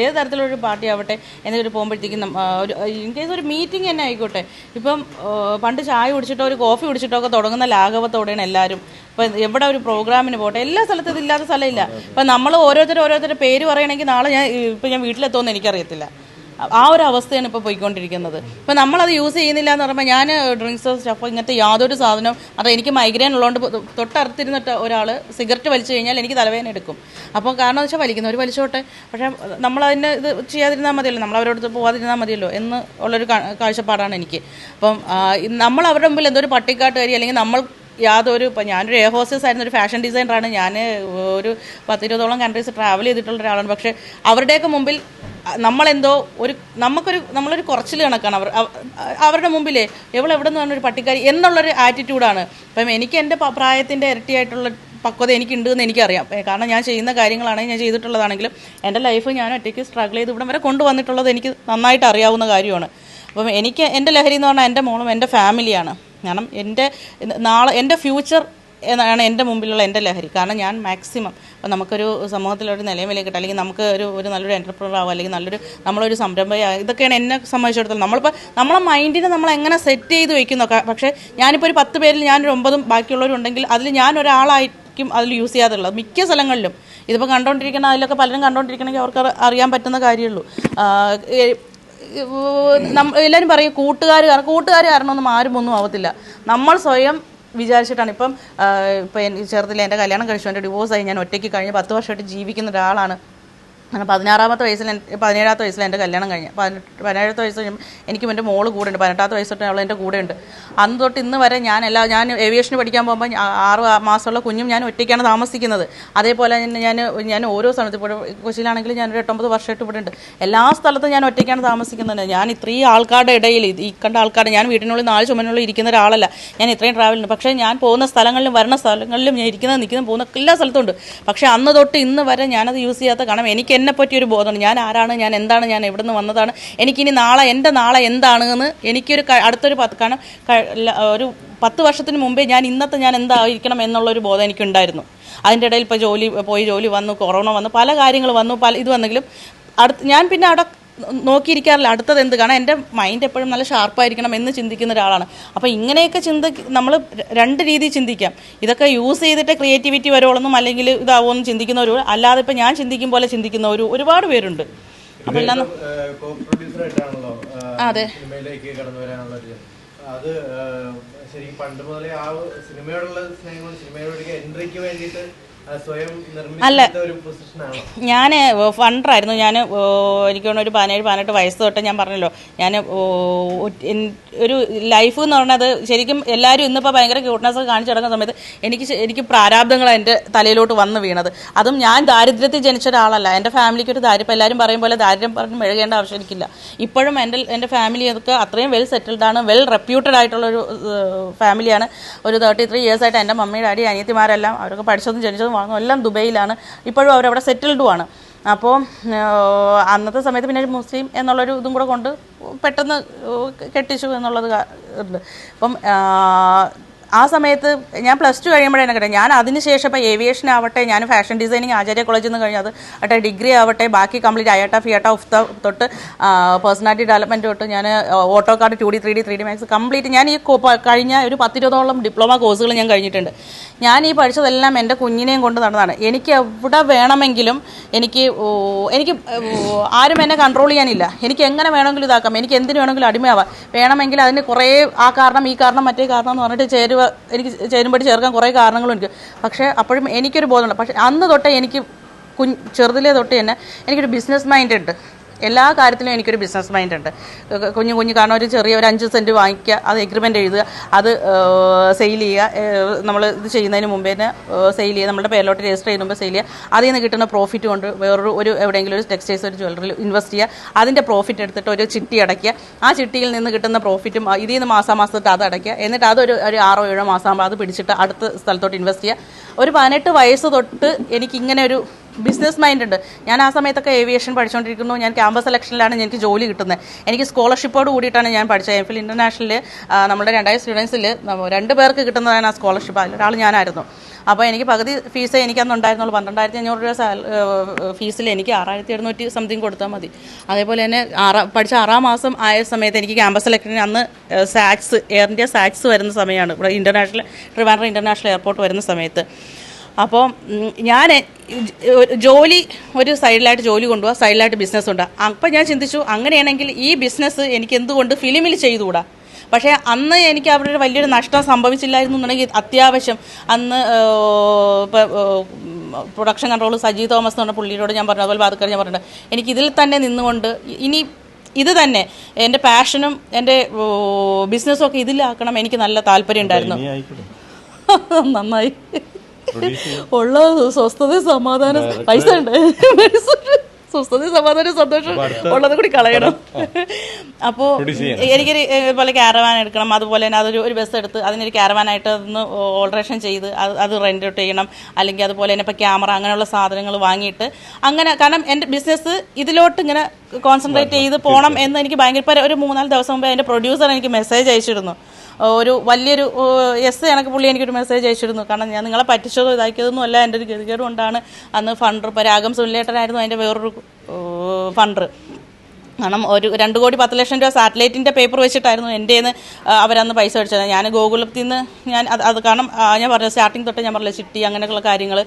ഏത് തരത്തിലൊരു പാർട്ടി ആവട്ടെ, എന്തെങ്കിലും പോകുമ്പോഴത്തേക്കും ഒരു ഇൻ കേസ് ഒരു മീറ്റിംഗ് തന്നെ ആയിക്കോട്ടെ, ഇപ്പം പണ്ട് ചായ കുടിച്ചിട്ടോ ഒരു കോഫി കുടിച്ചിട്ടോ ഒക്കെ തുടങ്ങുന്ന ലാഘവത്തോടെയാണ് എല്ലാവരും. ഇപ്പം എവിടെ ഒരു പ്രോഗ്രാമിന് പോട്ടെ, എല്ലാ സ്ഥലത്തും ഇതില്ലാത്ത സ്ഥലമില്ല. ഇപ്പം നമ്മൾ ഓരോരുത്തരുടെ പേര് പറയണമെങ്കിൽ നാളെ ഞാൻ വീട്ടിലെത്തുമെന്ന് എനിക്കറിയത്തില്ല. ആ ഒരു അവസ്ഥയാണ് ഇപ്പോൾ പോയിക്കൊണ്ടിരിക്കുന്നത്. ഇപ്പോൾ നമ്മളത് യൂസ് ചെയ്യുന്നില്ല എന്ന് പറയുമ്പോൾ, ഞാൻ ഡ്രിങ്ക്സ് സ്റ്റഫ് ഇങ്ങനത്തെ യാതൊരു സാധനവും, അത് എനിക്ക് മൈഗ്രെയിൻ ഉള്ളതുകൊണ്ട് തൊട്ടടുത്തിരുന്നിട്ട് ഒരാൾ സിഗരറ്റ് വലിച്ചു കഴിഞ്ഞാൽ എനിക്ക് തലവേദന എടുക്കും. അപ്പോൾ കാരണം എന്ന് വെച്ചാൽ വലിക്കുന്നവർ വലിച്ചോട്ടെ, പക്ഷേ നമ്മളതിന് ഇത് ചെയ്യാതിരുന്നാൽ മതിയല്ലോ, നമ്മളവരോട് പോകാതിരുന്നാൽ മതിയല്ലോ എന്ന് ഉള്ളൊരു കാഴ്ചപ്പാടാണ് എനിക്ക്. അപ്പം നമ്മൾ അവരുടെ മുമ്പിൽ എന്തോ ഒരു പട്ടിക്കാട്ടുകാരി, അല്ലെങ്കിൽ നമ്മൾ യാതൊരു, ഇപ്പം ഞാനൊരു എയർ ഹോസ്റ്റസ് ആയിരുന്നു, ഒരു ഫാഷൻ ഡിസൈനറാണ്, ഞാൻ ഒരു 10-20ഓളം കൺട്രീസ് ട്രാവൽ ചെയ്തിട്ടുള്ള ഒരാളാണ്. പക്ഷേ അവരുടെയൊക്കെ മുമ്പിൽ നമ്മളെന്തോ നമ്മളൊരു കുറച്ചിൽ കണക്കാണ്. അവരുടെ മുമ്പിലേ എവിടെ നിന്ന് പറഞ്ഞൊരു പട്ടിക്കാരി എന്നുള്ളൊരു ആറ്റിറ്റ്യൂഡാണ്. അപ്പം എനിക്ക് എൻ്റെ പ്രായത്തിൻ്റെ ഇരട്ടിയായിട്ടുള്ള പക്വത എനിക്കുണ്ടെന്ന് എനിക്കറിയാം. കാരണം ഞാൻ ചെയ്യുന്ന കാര്യങ്ങളാണെങ്കിൽ, ഞാൻ ചെയ്തിട്ടുള്ളതാണെങ്കിലും എൻ്റെ ലൈഫ് ഞാൻ ഒറ്റയ്ക്ക് സ്ട്രഗിൾ ചെയ്ത് ഇവിടം വരെ കൊണ്ടുവന്നിട്ടുള്ളത് എനിക്ക് നന്നായിട്ട് അറിയാവുന്ന കാര്യമാണ്. അപ്പം എൻ്റെ ലഹരി എന്ന് പറഞ്ഞാൽ എൻ്റെ മോളും എൻ്റെ ഫാമിലിയാണ്. കാരണം എൻ്റെ ഫ്യൂച്ചർ എന്നാണ് എൻ്റെ മുമ്പിലുള്ള എൻ്റെ ലഹരി. കാരണം ഞാൻ മാക്സിമം അപ്പോൾ നമുക്കൊരു സമൂഹത്തിലൊരു നിലവിലേക്ക് കിട്ടുക, അല്ലെങ്കിൽ നമുക്ക് ഒരു നല്ലൊരു എൻ്റർപ്രണർ ആവുക, അല്ലെങ്കിൽ നമ്മളൊരു സംരംഭകയാകുക, ഇതൊക്കെയാണ് എന്നെ സംബന്ധിച്ചിടത്തോളം. നമ്മളെ മൈൻഡിനെ നമ്മൾ എങ്ങനെ സെറ്റ് ചെയ്ത് വയ്ക്കുന്നു. പക്ഷേ ഞാനിപ്പോൾ ഒരു 10 പേരിൽ ഞാനൊരു 9 ബാക്കിയുള്ളവരുണ്ടെങ്കിൽ അതിൽ ഞാൻ ഒരാളായിരിക്കും അതിൽ യൂസ് ചെയ്യാതുള്ളത് മിക്ക സ്ഥലങ്ങളിലും. ഇതിപ്പോൾ കണ്ടുകൊണ്ടിരിക്കുന്ന അതിലൊക്കെ പലരും കണ്ടുകൊണ്ടിരിക്കണമെങ്കിൽ അവർക്ക് അറിയാൻ പറ്റുന്ന കാര്യമുള്ളൂ. എല്ലാവരും പറയും കൂട്ടുകാർ കാരണമൊന്നും ആരും ഒന്നും ആവത്തില്ല. നമ്മൾ സ്വയം വിചാരിച്ചിട്ടാണ്. ഇപ്പം ചെറുതിൽ എൻ്റെ കല്യാണം കഴിച്ചു, എൻ്റെ ഡിവോഴ്സായി, ഞാൻ ഒറ്റയ്ക്ക് കഴിഞ്ഞ് 10 വർഷമായിട്ട് ജീവിക്കുന്ന ഒരാളാണ്. അങ്ങനെ 17-ാമത്തെ വയസ്സിൽ എൻ്റെ കല്യാണം കഴിഞ്ഞ് 17-ാമത്തെ വയസ്സ് കഴിയുമ്പോൾ എനിക്കും എൻ്റെ മോള് കൂടെ ഉണ്ട്. 18-ാമത്തെ വയസ്സൊട്ട് അവൾ എൻ്റെ കൂടെ ഉണ്ട്. അന്ന് തൊട്ട് ഇന്ന് വരെ ഞാൻ ഏവിയേഷന് പഠിക്കാൻ പോകുമ്പോൾ 6 മാസമുള്ള കുഞ്ഞും ഞാൻ ഒറ്റയ്ക്കാണ് താമസിക്കുന്നത്. അതേപോലെ ഞാൻ ഓരോ സ്ഥലത്ത്, ഇപ്പോൾ കൊച്ചിയിലാണെങ്കിലും ഞാനൊരു 8-9 വർഷമായിട്ട് ഇവിടെ ഉണ്ട്. എല്ലാ സ്ഥലത്തും ഞാൻ ഒറ്റയ്ക്കാണ് താമസിക്കുന്നത്. ഞാൻ ഇത്രയും ആൾക്കാരുടെ ഇടയിൽ, ഈ കണ്ട ആൾക്കാരുടെ, ഞാൻ വീട്ടിനുള്ളിൽ 4 ചുമരിനുള്ളിൽ ഇരിക്കുന്ന ഒരാളല്ല. ഞാൻ ഇത്രയും ട്രാവലുണ്ട്. പക്ഷേ ഞാൻ പോകുന്ന സ്ഥലങ്ങളിലും വരുന്ന സ്ഥലങ്ങളിലും ഞാൻ നിൽക്കുന്ന പോകുന്ന എല്ലാ സ്ഥലത്തും ഉണ്ട്. പക്ഷേ അന്ന് തൊട്ട് ഇന്ന് വരെ ഞാനത് യൂസ് ചെയ്യാത്ത, കാരണം എനിക്ക് എന്നെ പറ്റിയൊരു ബോധമാണ്. ഞാൻ ആരാണ്, ഞാൻ എന്താണ്, ഞാൻ എവിടെ നിന്ന് വന്നതാണ്, എനിക്കിനി എൻ്റെ നാളെ എന്താണെന്ന് എനിക്കൊരു അടുത്തൊരു കാരണം ഒരു 10 വർഷത്തിന് മുമ്പേ ഞാൻ എന്തായിരിക്കണം എന്നുള്ളൊരു ബോധം എനിക്കുണ്ടായിരുന്നു. അതിൻ്റെ ഇടയിൽ ഇപ്പോൾ ജോലി വന്നു, കൊറോണ വന്നു, പല കാര്യങ്ങൾ വന്നു, ഇത് വന്നെങ്കിലും ഞാൻ പിന്നെ അവിടെ നോക്കിയിരിക്കാറില്ല അടുത്തത് എന്ത്. കാരണം എൻ്റെ മൈൻഡ് എപ്പോഴും നല്ല ഷാർപ്പായിരിക്കണം എന്ന് ചിന്തിക്കുന്ന ഒരാളാണ്. അപ്പോൾ ഇങ്ങനെയൊക്കെ നമ്മൾ 2 രീതിയിൽ ചിന്തിക്കാം. ഇതൊക്കെ യൂസ് ചെയ്തിട്ട് ക്രിയേറ്റിവിറ്റി വരുവോളൊന്നും അല്ലെങ്കിൽ ഇതാവുമെന്ന് ചിന്തിക്കുന്നവരും, അല്ലാതെ ഇപ്പം ഞാൻ ചിന്തിക്കും പോലെ ചിന്തിക്കുന്നവരും ഒരുപാട് പേരുണ്ട്. അപ്പോൾ എല്ലാം അതെ അതെ സിനിമയിലേക്ക് കടന്നു വരാനുള്ള അത് ശരിക്കും പണ്ട് മുതലേ ആ സിനിമയോടുള്ള സ്നേഹം കൊണ്ട് സിനിമയോട് എൻട്രിക്ക് വേണ്ടിയിട്ട് സ്വയം നിർമ്മിച്ച ഒരു പൊസിഷനാണ്. ഞാൻ ഫണ്ടറായിരുന്നു. ഞാൻ എനിക്ക് തോന്നുന്നു ഒരു 17-18 വയസ്സ് തൊട്ട് ഞാൻ പറഞ്ഞല്ലോ, ഞാൻ ഒരു ലൈഫ് എന്ന് പറഞ്ഞത് ശരിക്കും എല്ലാവരും ഇന്നിപ്പോൾ ഭയങ്കര ക്യൂട്ട്നെസ് കാണിച്ചു തുടങ്ങുന്ന സമയത്ത് എനിക്ക് പ്രാരാബ്ദങ്ങൾ എൻ്റെ തലയിലോട്ട് വന്ന് വീണത്. അതും ഞാൻ ദാരിദ്ര്യത്തിൽ ജനിച്ച ഒരാളല്ല. എൻ്റെ ഫാമിലിക്ക് ഒരു ദാരിദ്ര്യം, എല്ലാവരും പറയും പോലെ ദാരിദ്ര്യം പറഞ്ഞ് മെഴുകേണ്ട ആവശ്യം എനിക്കില്ല. ഇപ്പോഴും എൻ്റെ ഫാമിലി അതൊക്കെ അത്രയും വെൽ സെറ്റിൽഡ് ആണ്, വെൽ റെപ്യൂട്ടഡ് ആയിട്ടുള്ളൊരു ഫാമിലിയാണ്. ഒരു 33 years ആയിട്ട് എൻ്റെ മമ്മി ഡാഡി അനിയത്തിമാരെല്ലാം അവരൊക്കെ പഠിച്ചതും ജനിച്ചതും വാങ്ങും എല്ലാം ദുബൈയിലാണ്. ഇപ്പോഴും അവരവിടെ സെറ്റിൽഡുമാണ്. അപ്പോൾ അന്നത്തെ സമയത്ത് പിന്നെ ഒരു മുസ്ലിം എന്നുള്ളൊരു ഇതും കൂടെ കൊണ്ട് പെട്ടെന്ന് കെട്ടിച്ചു എന്നുള്ളത് ഉണ്ട്. അപ്പം ആ സമയത്ത് ഞാൻ +2 കഴിയുമ്പോഴാണ് കേട്ടോ. ഞാൻ അതിനുശേഷം ഇപ്പോൾ ഏവിയേഷൻ ആവട്ടെ, ഞാൻ ഫാഷൻ ഡിസൈനിങ് ആചാര്യ കോളേജിൽ നിന്ന് കഴിഞ്ഞത് ആട്ടെ, ഡിഗ്രി ആവട്ടെ, ബാക്കി കംപ്ലീറ്റ് അയട്ട ഫിയട്ട ഉഫ്ത തൊട്ട് പേഴ്സണാലിറ്റി ഡെവലപ്മെൻറ്റ് തൊട്ട് ഞാൻ AutoCAD 2D 3D 3D max complete ഞാൻ ഈ കഴിഞ്ഞ ഒരു 10-20ഓളം ഡിപ്ലോമ കോഴ്സുകൾ ഞാൻ കഴിഞ്ഞിട്ടുണ്ട്. ഞാൻ ഈ പഠിച്ചതെല്ലാം എൻ്റെ കുഞ്ഞിനെയും കൊണ്ട് നടന്നതാണ്. എനിക്ക് എവിടെ വേണമെങ്കിലും എനിക്ക് ആരും എന്നെ കൺട്രോൾ ചെയ്യാനില്ല. എനിക്ക് എങ്ങനെ വേണമെങ്കിലും ഇതാക്കാം, എനിക്ക് എന്തിനു വേണമെങ്കിലും അടിമയാവാം. വേണമെങ്കിൽ അതിന് കുറേ ആ കാരണം ഈ കാരണം മറ്റേ കാരണം എന്ന് പറഞ്ഞിട്ട് എനിക്ക് ചേരുമ്പടി ചേർക്കാൻ കുറേ കാരണങ്ങളും എനിക്ക്. പക്ഷേ അപ്പോഴും എനിക്കൊരു ബോധമുണ്ട്. പക്ഷേ അന്ന് തൊട്ടേ എനിക്ക് ചെറുതിലേ തൊട്ട് തന്നെ എനിക്കൊരു ബിസിനസ് മൈൻഡ് ഉണ്ട്. എല്ലാ കാര്യത്തിലും എനിക്കൊരു ബിസിനസ് മൈൻഡ് ഉണ്ട്. കുഞ്ഞു കാരണം ഒരു ചെറിയ ഒരു 5 സെൻറ്റ് വാങ്ങിക്കുക, അത് എഗ്രിമെൻ്റ് എഴുതുക, അത് സെയിൽ ചെയ്യുക, നമ്മൾ ഇത് ചെയ്യുന്നതിന് മുമ്പേ തന്നെ സെയിൽ ചെയ്യുക, നമ്മുടെ പേരിലോട്ട് രജിസ്റ്റർ ചെയ്യുന്ന മുമ്പ് സെയിൽ ചെയ്യുക, അതിൽ നിന്ന് കിട്ടുന്ന പ്രോഫിറ്റ് കൊണ്ട് വേറൊരു എവിടെയെങ്കിലും ഒരു ടെക്സ്റ്റൈൽസ് ഒരു ജ്വല്ലറിയിൽ ഇൻവെസ്റ്റ് ചെയ്യുക, അതിൻ്റെ പ്രോഫിറ്റ് എടുത്തിട്ട് ഒരു ചിട്ടി അടയ്ക്കുക, ആ ചിട്ടിയിൽ നിന്ന് കിട്ടുന്ന പ്രോഫിറ്റും ഇതിൽ നിന്ന് മാസാമാസത്തെ അത് അടയ്ക്കുക, എന്നിട്ട് അതൊരു 6-7 മാസമാകുമ്പോൾ അത് പിടിച്ചിട്ട് അടുത്ത സ്ഥലത്തോട്ട് ഇൻവെസ്റ്റ് ചെയ്യുക. ഒരു 18 വയസ്സ് തൊട്ട് എനിക്കിങ്ങനെ ഒരു ബിസിനസ് മൈൻഡ് ഉണ്ട്. ഞാൻ ആ സമയത്തൊക്കെ ഏവിയേഷൻ പഠിച്ചുകൊണ്ടിരിക്കുന്നു. ഞാൻ ക്യാമ്പസ് സെലക്ഷനിലാണ് എനിക്ക് ജോലി കിട്ടുന്നത്. എനിക്ക് സ്കോളർഷിപ്പോട് കൂടിയിട്ടാണ് ഞാൻ പഠിച്ചത്. എംഫിൽ ഇൻ്റർനാഷണലിൽ നമ്മുടെ 2000 സ്റ്റുഡൻസിൽ 2 പേർക്ക് കിട്ടുന്നതാണ് ആ സ്കോളർഷിപ്പ്. അതിലൊരാൾ ഞാനായിരുന്നു. അപ്പോൾ എനിക്ക് പകുതി ഫീസ് എനിക്കന്ന് ഉണ്ടായിരുന്നുള്ളൂ. 12,500 രൂപ ഫീസിൽ എനിക്ക് 6,700 സംതിങ് കൊടുത്താൽ മതി. അതേപോലെ തന്നെ പഠിച്ച 6-ാം മാസം ആയ സമയത്ത് എനിക്ക് ക്യാമ്പസ് സെലക്ഷന് അന്ന് എയർ ഇന്ത്യ സാക്സ് വരുന്ന സമയമാണ്, ഇവിടെ ട്രിവാൻഡ്രം ഇൻ്റർനാഷണൽ എയർപോർട്ട് വരുന്ന സമയത്ത്. അപ്പോൾ ഞാൻ ജോലി ഒരു സൈഡിലായിട്ട് ജോലി കൊണ്ടുപോകാം, സൈഡിലായിട്ട് ബിസിനസ് ഉണ്ട്. അപ്പോൾ ഞാൻ ചിന്തിച്ചു, അങ്ങനെയാണെങ്കിൽ ഈ ബിസിനസ് എനിക്ക് എന്തുകൊണ്ട് ഫിലിമിൽ ചെയ്തുകൂടാ? പക്ഷേ അന്ന് എനിക്ക് അവിടെ ഒരു വലിയൊരു നഷ്ടം സംഭവിച്ചില്ലായിരുന്നു എന്നുണ്ടെങ്കിൽ അത്യാവശ്യം അന്ന് ഇപ്പോൾ പ്രൊഡക്ഷൻ കൺട്രോൾ സജി തോമസ് എന്ന് പറഞ്ഞ പുള്ളിയോട് ഞാൻ പറഞ്ഞു, അതുപോലെ വാതുക്കാർ ഞാൻ പറഞ്ഞിട്ടുണ്ട്, എനിക്കിതിൽ തന്നെ നിന്നുകൊണ്ട് ഇനി ഇത് തന്നെ എൻ്റെ പാഷനും എൻ്റെ ബിസിനസ്സും ഒക്കെ ഇതിലാക്കണം, എനിക്ക് നല്ല താല്പര്യം ഉണ്ടായിരുന്നു. നന്നായി ഉള്ള സ്വസ്ഥത സമാധാനം പൈസ ഉണ്ട്, സ്വസ്ഥത സമാധാനം സന്തോഷം ഉള്ളത് കൂടി കളയണം. അപ്പോൾ എനിക്കൊരു പോലെ ക്യാരവാൻ എടുക്കണം. അതുപോലെ തന്നെ അതൊരു ബസ് എടുത്ത് അതിനൊരു ക്യാരവാനായിട്ട് അതൊന്ന് ഓൾട്രേഷൻ ചെയ്ത് അത് റെൻ്റ് ഔട്ട് ചെയ്യണം. അല്ലെങ്കിൽ അതുപോലെ തന്നെ ഇപ്പോൾ ക്യാമറ അങ്ങനെയുള്ള സാധനങ്ങൾ വാങ്ങിയിട്ട് അങ്ങനെ, കാരണം എൻ്റെ ബിസിനസ് ഇതിലോട്ട് ഇങ്ങനെ കോൺസെൻട്രേറ്റ് ചെയ്ത് പോകണം എന്ന് എനിക്ക് ഭയങ്കര. ഇപ്പോൾ ഒരു 3-4 ദിവസം മുമ്പേ അതിൻ്റെ പ്രൊഡ്യൂസർ എനിക്ക് മെസ്സേജ് അയച്ചിരുന്നു. ഒരു വലിയൊരു കണക്ക് പുള്ളി എനിക്കൊരു മെസ്സേജ് അയച്ചിരുന്നു. കാരണം ഞാൻ നിങ്ങളെ പറ്റിച്ചതോ ഇതാക്കിയതൊന്നും അല്ല, എൻ്റെ ഒരു ഗതികേട് കൊണ്ടാണ്. അന്ന് ഫണ്ടർ ഇപ്പോൾ രാഗം സുനിലേട്ടനായിരുന്നു അതിൻ്റെ വേറൊരു ഫണ്ടർ. കാരണം ഒരു 2,10,00,000 രൂപ സാറ്റലൈറ്റിൻ്റെ പേപ്പർ വെച്ചിട്ടായിരുന്നു എൻ്റെ നിന്ന് അവരന്ന് പൈസ മേടിച്ചത്. ഞാൻ ഗോകുലത്തിൽ നിന്ന് ഞാൻ അത് കാരണം ഞാൻ പറഞ്ഞു സ്റ്റാർട്ടിങ് തൊട്ട് ഞാൻ പറഞ്ഞില്ല, ചിട്ടി അങ്ങനെയൊക്കെയുള്ള കാര്യങ്ങൾ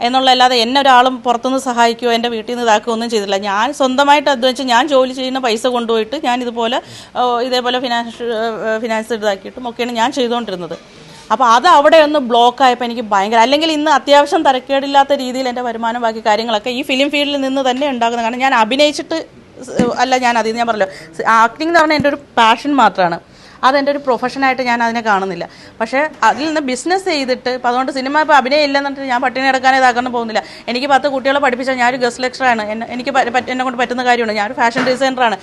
എന്നുള്ളതല്ലാതെ എന്നെ ഒരാളും പുറത്തുനിന്ന് സഹായിക്കുകയോ എൻ്റെ വീട്ടിൽ നിന്ന് ഇതാക്കുകയോ ഒന്നും ചെയ്തില്ല. ഞാൻ സ്വന്തമായിട്ട് അധ്വാനിച്ച് ഞാൻ ജോലി ചെയ്യുന്ന പൈസ കൊണ്ടുപോയിട്ട് ഞാൻ ഇതേപോലെ ഫിനാൻസ് ഇതാക്കിയിട്ടും ഒക്കെയാണ് ഞാൻ ചെയ്തുകൊണ്ടിരുന്നത്. അപ്പോൾ അത് അവിടെ ഒന്ന് ബ്ലോക്കായപ്പോൾ എനിക്ക് ഭയങ്കര, അല്ലെങ്കിൽ ഇന്ന് അത്യാവശ്യം തരക്കേടില്ലാത്ത രീതിയിൽ എൻ്റെ വരുമാനം ബാക്കി കാര്യങ്ങളൊക്കെ ഈ ഫിലിം ഫീൽഡിൽ നിന്ന് തന്നെ ഉണ്ടാകുന്നത്. കാരണം ഞാൻ അഭിനയിച്ചിട്ട് അല്ല, ഞാൻ പറഞ്ഞല്ലോ, ആക്ടിങ് എന്ന് പറഞ്ഞാൽ എൻ്റെ ഒരു പാഷൻ മാത്രമാണ്. അതെൻ്റെ ഒരു പ്രൊഫഷനായിട്ട് ഞാൻ അതിനെ കാണുന്നില്ല. പക്ഷേ അതിൽ നിന്ന് ബിസിനസ് ചെയ്തിട്ട് ഇപ്പോൾ അതുകൊണ്ട് സിനിമ ഇപ്പോൾ അഭിനയം ഇല്ലെന്നിട്ട് ഞാൻ പട്ടിണി കിടക്കാനേ ഇതാക്കാൻ പോകുന്നില്ല. എനിക്ക് 10 കുട്ടികളെ പഠിപ്പിച്ചാൽ ഞാനൊരു ഗസ്റ്റ് ലെക്ചറാണ്. എന്നെ കൊണ്ട് പറ്റുന്ന കാര്യമാണ്. ഞാനൊരു ഫാഷൻ ഡിസൈനറാണ്.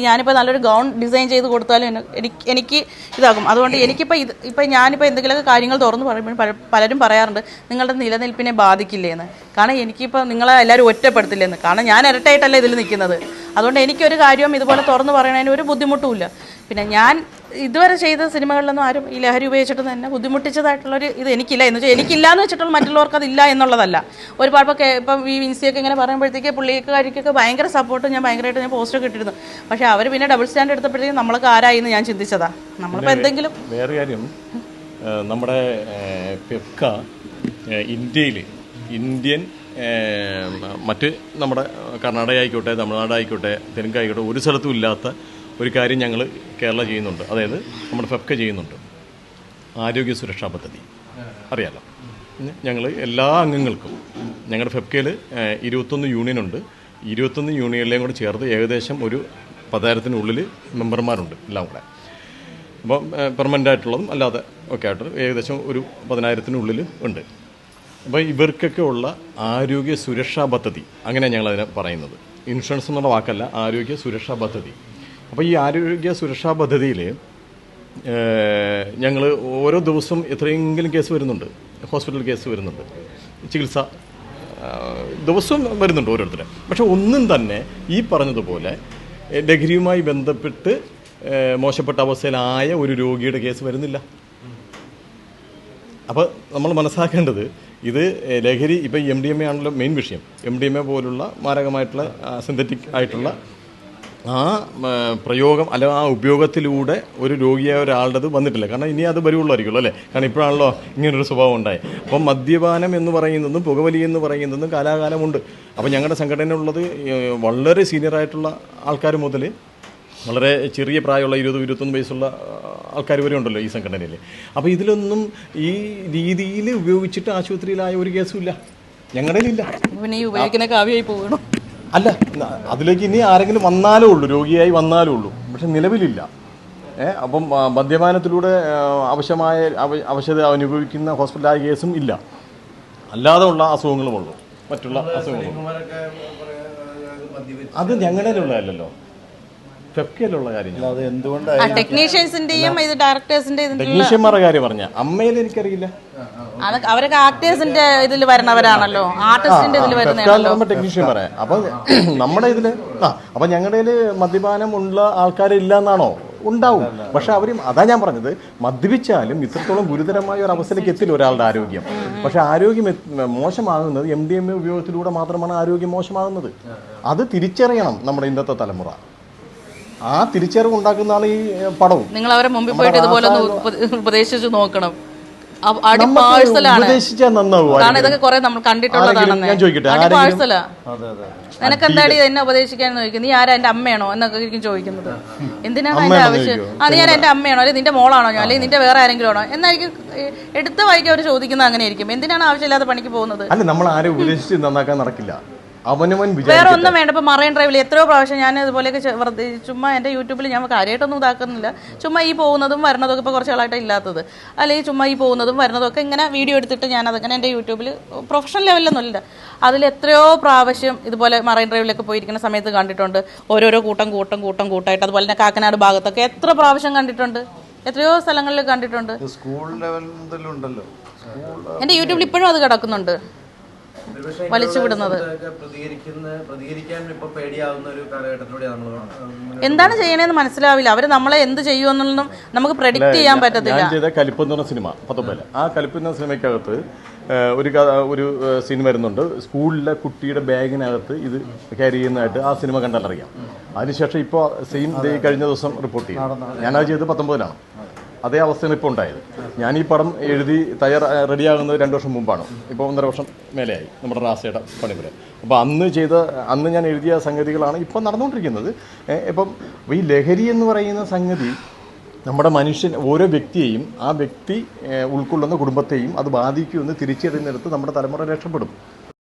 ഞാനിപ്പോൾ നല്ലൊരു ഗൗൺ ഡിസൈൻ ചെയ്ത് കൊടുത്താലും എനിക്ക് ഇതാകും. അതുകൊണ്ട് ഇപ്പം ഞാനിപ്പോൾ എന്തെങ്കിലുമൊക്കെ കാര്യങ്ങൾ തുറന്ന് പറയുമ്പോൾ പലരും പറയാറുണ്ട് നിങ്ങളുടെ നിലനിൽപ്പിനെ ബാധിക്കില്ലേന്ന്. കാരണം എനിക്കിപ്പോൾ നിങ്ങളെ എല്ലാവരും ഒറ്റപ്പെടുത്തില്ലെന്ന്. കാരണം ഞാൻ ഇരട്ടയായിട്ടല്ല ഇതിൽ നിൽക്കുന്നത്. അതുകൊണ്ട് എനിക്കൊരു കാര്യവും ഇതുപോലെ തുറന്ന് പറയണതിന് ഒരു ബുദ്ധിമുട്ടുമില്ല. പിന്നെ ഞാൻ ഇതുവരെ ചെയ്ത സിനിമകളിലൊന്നും ആരും ഈ ലഹരി ഉപയോഗിച്ചിട്ട് തന്നെ ബുദ്ധിമുട്ടിച്ചതായിട്ടുള്ളൊരു ഇത് എനിക്കില്ല. എന്ന് വെച്ചാൽ എനിക്കില്ലാന്ന് വെച്ചിട്ടുള്ള മറ്റുള്ളവർക്ക് അതില്ല എന്നുള്ളതല്ല. ഒരുപാട് ഇപ്പം ഈ വിൻസിയൊക്കെ ഇങ്ങനെ പറയുമ്പോഴത്തേക്ക് പുള്ളിക്കാരിക്കൊക്കെ ഭയങ്കര സപ്പോർട്ട് ഞാൻ പോസ്റ്റൊക്കെ ഇട്ടിരുന്നു. പക്ഷേ അവർ പിന്നെ ഡബിൾ സ്റ്റാൻഡ് എടുത്തപ്പോഴത്തേക്കും നമ്മളൊക്കെ ആരായിന്ന് ഞാൻ ചിന്തിച്ചതാ. നമ്മളിപ്പോൾ എന്തെങ്കിലും വേറെ കാര്യം, നമ്മുടെ പെപ്ക ഇന്ത്യൻ മറ്റ് നമ്മുടെ കർണാടക ആയിക്കോട്ടെ, തമിഴ്നാട് ആയിക്കോട്ടെ, തെലുങ്ക് ആയിക്കോട്ടെ, ഒരു സ്ഥലത്തും ഇല്ലാത്ത ഒരു കാര്യം ഞങ്ങൾ കേരള ചെയ്യുന്നുണ്ട്. അതായത് നമ്മുടെ ഫെപ്ക ചെയ്യുന്നുണ്ട്. ആരോഗ്യ സുരക്ഷാ പദ്ധതി അറിയാലോ. ഞങ്ങൾ എല്ലാ അംഗങ്ങൾക്കും ഞങ്ങളുടെ ഫെഫ്കയിൽ 21 യൂണിയനുണ്ട്. 21 യൂണിയനിലെയും കൂടെ ചേർത്ത് ഏകദേശം ഒരു 10,000-നുള്ളിൽ മെമ്പർമാരുണ്ട് എല്ലാം കൂടെ. അപ്പം പെർമനൻ്റ് ആയിട്ടുള്ളതും അല്ലാതെ ഒക്കെ ആയിട്ട് ഏകദേശം ഒരു 10,000-നുള്ളിൽ ഉണ്ട്. അപ്പോൾ ഇവർക്കൊക്കെ ഉള്ള ആരോഗ്യ സുരക്ഷാ പദ്ധതി, അങ്ങനെയാണ് ഞങ്ങളതിനെ പറയുന്നത്. ഇൻഷുറൻസ് എന്നുള്ള വാക്കല്ല, ആരോഗ്യ സുരക്ഷാ പദ്ധതി. അപ്പോൾ ഈ ആരോഗ്യ സുരക്ഷാ പദ്ധതിയിൽ ഞങ്ങൾ ഓരോ ദിവസവും എത്രയെങ്കിലും കേസ് വരുന്നുണ്ട്, ഹോസ്പിറ്റൽ കേസ് വരുന്നുണ്ട്, ചികിത്സ ദിവസവും വരുന്നുണ്ട് ഓരോരുത്തരെ. പക്ഷെ ഒന്നും തന്നെ ഈ പറഞ്ഞതുപോലെ ലഹരിയുമായി ബന്ധപ്പെട്ട് മോശപ്പെട്ട അവസ്ഥയിലായ ഒരു രോഗിയുടെ കേസ് വരുന്നില്ല. അപ്പോൾ നമ്മൾ മനസ്സിലാക്കേണ്ടത് ഇത് ലഹരി, ഇപ്പോൾ MDMA ആണല്ലോ മെയിൻ വിഷയം. MDMA പോലുള്ള മാരകമായിട്ടുള്ള സിന്തറ്റിക് ആയിട്ടുള്ള ആ പ്രയോഗം അല്ല ആ ഉപയോഗത്തിലൂടെ ഒരു രോഗിയായ ഒരാളുടേത് വന്നിട്ടില്ല. കാരണം ഇനി അത് വരുള്ളായിരിക്കുമല്ലോ അല്ലേ, കാരണം ഇപ്പോഴാണല്ലോ ഇങ്ങനൊരു സ്വഭാവം ഉണ്ടായി. അപ്പം മദ്യപാനം എന്ന് പറയുന്നതും പുകവലി എന്ന് പറയുന്നതും കാലാകാലമുണ്ട്. അപ്പോൾ ഞങ്ങളുടെ സംഘടനയുള്ളത് വളരെ സീനിയറായിട്ടുള്ള ആൾക്കാർ മുതൽ വളരെ ചെറിയ പ്രായമുള്ള 20-21 വയസ്സുള്ള ആൾക്കാർ വരെ ഉണ്ടല്ലോ ഈ സംഘടനയിൽ. അപ്പോൾ ഇതിലൊന്നും ഈ രീതിയിൽ ഉപയോഗിച്ചിട്ട് ആശുപത്രിയിലായ ഒരു കേസുമില്ല, ഞങ്ങളുടെ ഇല്ല. പിന്നെ ഈ ഉപയോഗിക്കുന്ന കാവ്യമായി പോകണം അല്ല, അതിലേക്ക് ഇനി ആരെങ്കിലും വന്നാലേ ഉള്ളൂ, രോഗിയായി വന്നാലേ ഉള്ളൂ. പക്ഷെ നിലവിലില്ല. അപ്പം മദ്യപാനത്തിലൂടെ അവശത അനുഭവിക്കുന്ന ഹോസ്പിറ്റലായ കേസും ഇല്ല. അല്ലാതെ ഉള്ള അസുഖങ്ങളുമുള്ളൂ, മറ്റുള്ള അസുഖങ്ങളും. അത് ഞങ്ങളുടെ ഉള്ളതല്ലല്ലോ, ഫെഫ്കയിലുള്ള കാര്യം. അത് എന്തുകൊണ്ടാണ് ടെക്നീഷ്യൻസിന്റെയും ഇത് ഡയറക്ടേഴ്സിന്റെയും ടെക്നീഷ്യന്മാരുടെ കാര്യം പറഞ്ഞ അമ്മയിൽ എനിക്കറിയില്ല. അവരൊക്കെ ആക്ടേഴ്സിന്റെ ഇതിൽ വരുന്നവരാണല്ലോ, ആർട്ടിസ്റ്റിന്റെ ഇതിൽ വരുന്നതാണല്ലോ ടെക്നീഷ്യന്മാരെ. അപ്പൊ നമ്മുടെ ഇതില് അപ്പൊ ഞങ്ങളുടെ ഇതില് മദ്യപാനം ഉള്ള ആൾക്കാരില്ല എന്നാണോ? ഉണ്ടാവും. പക്ഷെ അവരും അതാ ഞാൻ പറഞ്ഞത്, മദ്യപിച്ചാലും ഇത്രത്തോളം ഗുരുതരമായ ഒരു അവസ്ഥയിലേക്ക് എത്തില്ല ഒരാളുടെ ആരോഗ്യം. പക്ഷെ ആരോഗ്യം മോശമാകുന്നത് MDMA ഉപയോഗത്തിലൂടെ മാത്രമാണ് ആരോഗ്യം മോശമാകുന്നത്. അത് തിരിച്ചറിയണം നമ്മുടെ ഇന്നത്തെ തലമുറ. ആ തിരിച്ചറിവ് ഉണ്ടാക്കുന്നതാണ് ഈ പടവും. നിങ്ങൾ അവരെ മുമ്പിൽ പോയിട്ട് ഇതുപോലെ ഉപദേശിച്ചു നോക്കണം. ഉപദേശിച്ചാൽ നന്നാവും. ഇതൊക്കെ കുറെ നമ്മൾ കണ്ടിട്ടുള്ളതാണ്. നിനക്ക് എന്താടി എന്നെ ഉപദേശിക്കാന്ന് ചോദിക്കും. നീ ആരാ, എന്റെ അമ്മയാണോ എന്നൊക്കെ ചോദിക്കുന്നത്. എന്തിനാണ് അതിന്റെ ആവശ്യം? നീ എന്റെ അമ്മയാണോ, അല്ലെങ്കിൽ നിന്റെ മോളാണോ ഞാൻ, അല്ലെങ്കിൽ നിന്റെ വേറെ ആരെങ്കിലും ആണോ എന്നായിരിക്കും എടുത്ത വായിക്കാൻ അവർ ചോദിക്കുന്നത്. അങ്ങനെ ആയിരിക്കും. എന്തിനാണ് ആവശ്യമില്ലാത്ത പണിക്ക് പോകുന്നത്? അല്ല, നമ്മൾ ആരെ ഉപദേശിച്ച് നന്നാക്കാൻ നടക്കില്ല. വേറെ ഒന്നും വേണ്ട. ഇപ്പൊ മറൈൻ ഡ്രൈവിൽ എത്രയോ പ്രാവശ്യം ഞാൻ ഇതുപോലെയൊക്കെ ചുമ്മാ എന്റെ യൂട്യൂബിൽ ഞാൻ കാര്യമായിട്ടൊന്നും ഇതാക്കുന്നില്ല. ചുമ്മാ ഈ പോകുന്നതും വരുന്നതൊക്കെ ഇപ്പൊ കുറച്ച് ആളായിട്ട് ഇല്ലാത്തത്, അല്ലെങ്കിൽ ചുമ്മാ ഈ പോകുന്നതും വരുന്നതൊക്കെ ഇങ്ങനെ വീഡിയോ എടുത്തിട്ട് ഞാൻ അതങ്ങനെ എന്റെ യൂട്യൂബിൽ പ്രൊഫഷണൽ ലെവലിലൊന്നും ഇല്ല. അതിൽ എത്രയോ പ്രാവശ്യം ഇതുപോലെ മറൈൻ ഡ്രൈവിലൊക്കെ പോയിരിക്കുന്ന സമയത്ത് കണ്ടിട്ടുണ്ട്. ഓരോരോ കൂട്ടമായിട്ട്. അതുപോലെ തന്നെ കാക്കനാട് ഭാഗത്തൊക്കെ എത്ര പ്രാവശ്യം കണ്ടിട്ടുണ്ട്, എത്രയോ സ്ഥലങ്ങളിൽ കണ്ടിട്ടുണ്ട്. സ്കൂൾ ലെവലിലുണ്ടല്ലോ, എന്റെ യൂട്യൂബിൽ ഇപ്പോഴും അത് കിടക്കുന്നുണ്ട്, വലിച്ചു വിടുന്നത്. എന്താണ് ചെയ്യണേന്ന് മനസ്സിലാവില്ല. അവര് നമ്മളെ എന്ത് ചെയ്യുമെന്നൊന്നും നമുക്ക് പ്രെഡിക്റ്റ് ചെയ്യാൻ പറ്റത്തില്ല. ഞാൻ ചെയ്ത കലിപ്പ് എന്ന് പറഞ്ഞ സിനിമ 19 ആ കലിപ്പ് എന്ന സിനിമയ്ക്കകത്ത് ഒരു സീൻ വരുന്നുണ്ട്. സ്കൂളിലെ കുട്ടിയുടെ ബാഗിനകത്ത് ഇത് ക്യാരി ചെയ്യുന്നതായിട്ട് ആ സിനിമ കണ്ടാലറിയാം. അതിനുശേഷം ഇപ്പോൾ സെയിം ഡേ കഴിഞ്ഞ ദിവസം റിപ്പോർട്ട് ചെയ്യും. ഞാനത് ചെയ്ത് 19-ലാണ്. അതേ അവസ്ഥയാണ് ഇപ്പോൾ ഉണ്ടായത്. ഞാൻ ഈ പടം എഴുതി റെഡിയാകുന്നത് 2 വർഷം മുമ്പാണ്. ഇപ്പോൾ 1.5 വർഷം മേലെയായി നമ്മുടെ റാസയുടെ പണിപോലെ. അപ്പോൾ അന്ന് ഞാൻ എഴുതിയ സംഗതികളാണ് ഇപ്പം നടന്നുകൊണ്ടിരിക്കുന്നത്. ഇപ്പം ഈ ലഹരി എന്ന് പറയുന്ന സംഗതി നമ്മുടെ ഓരോ വ്യക്തിയെയും, ആ വ്യക്തി ഉൾക്കൊള്ളുന്ന കുടുംബത്തെയും അത് ബാധിക്കുമെന്ന് തിരിച്ചറിയുന്നിടത്ത് നമ്മുടെ തലമുറ രക്ഷപ്പെടും.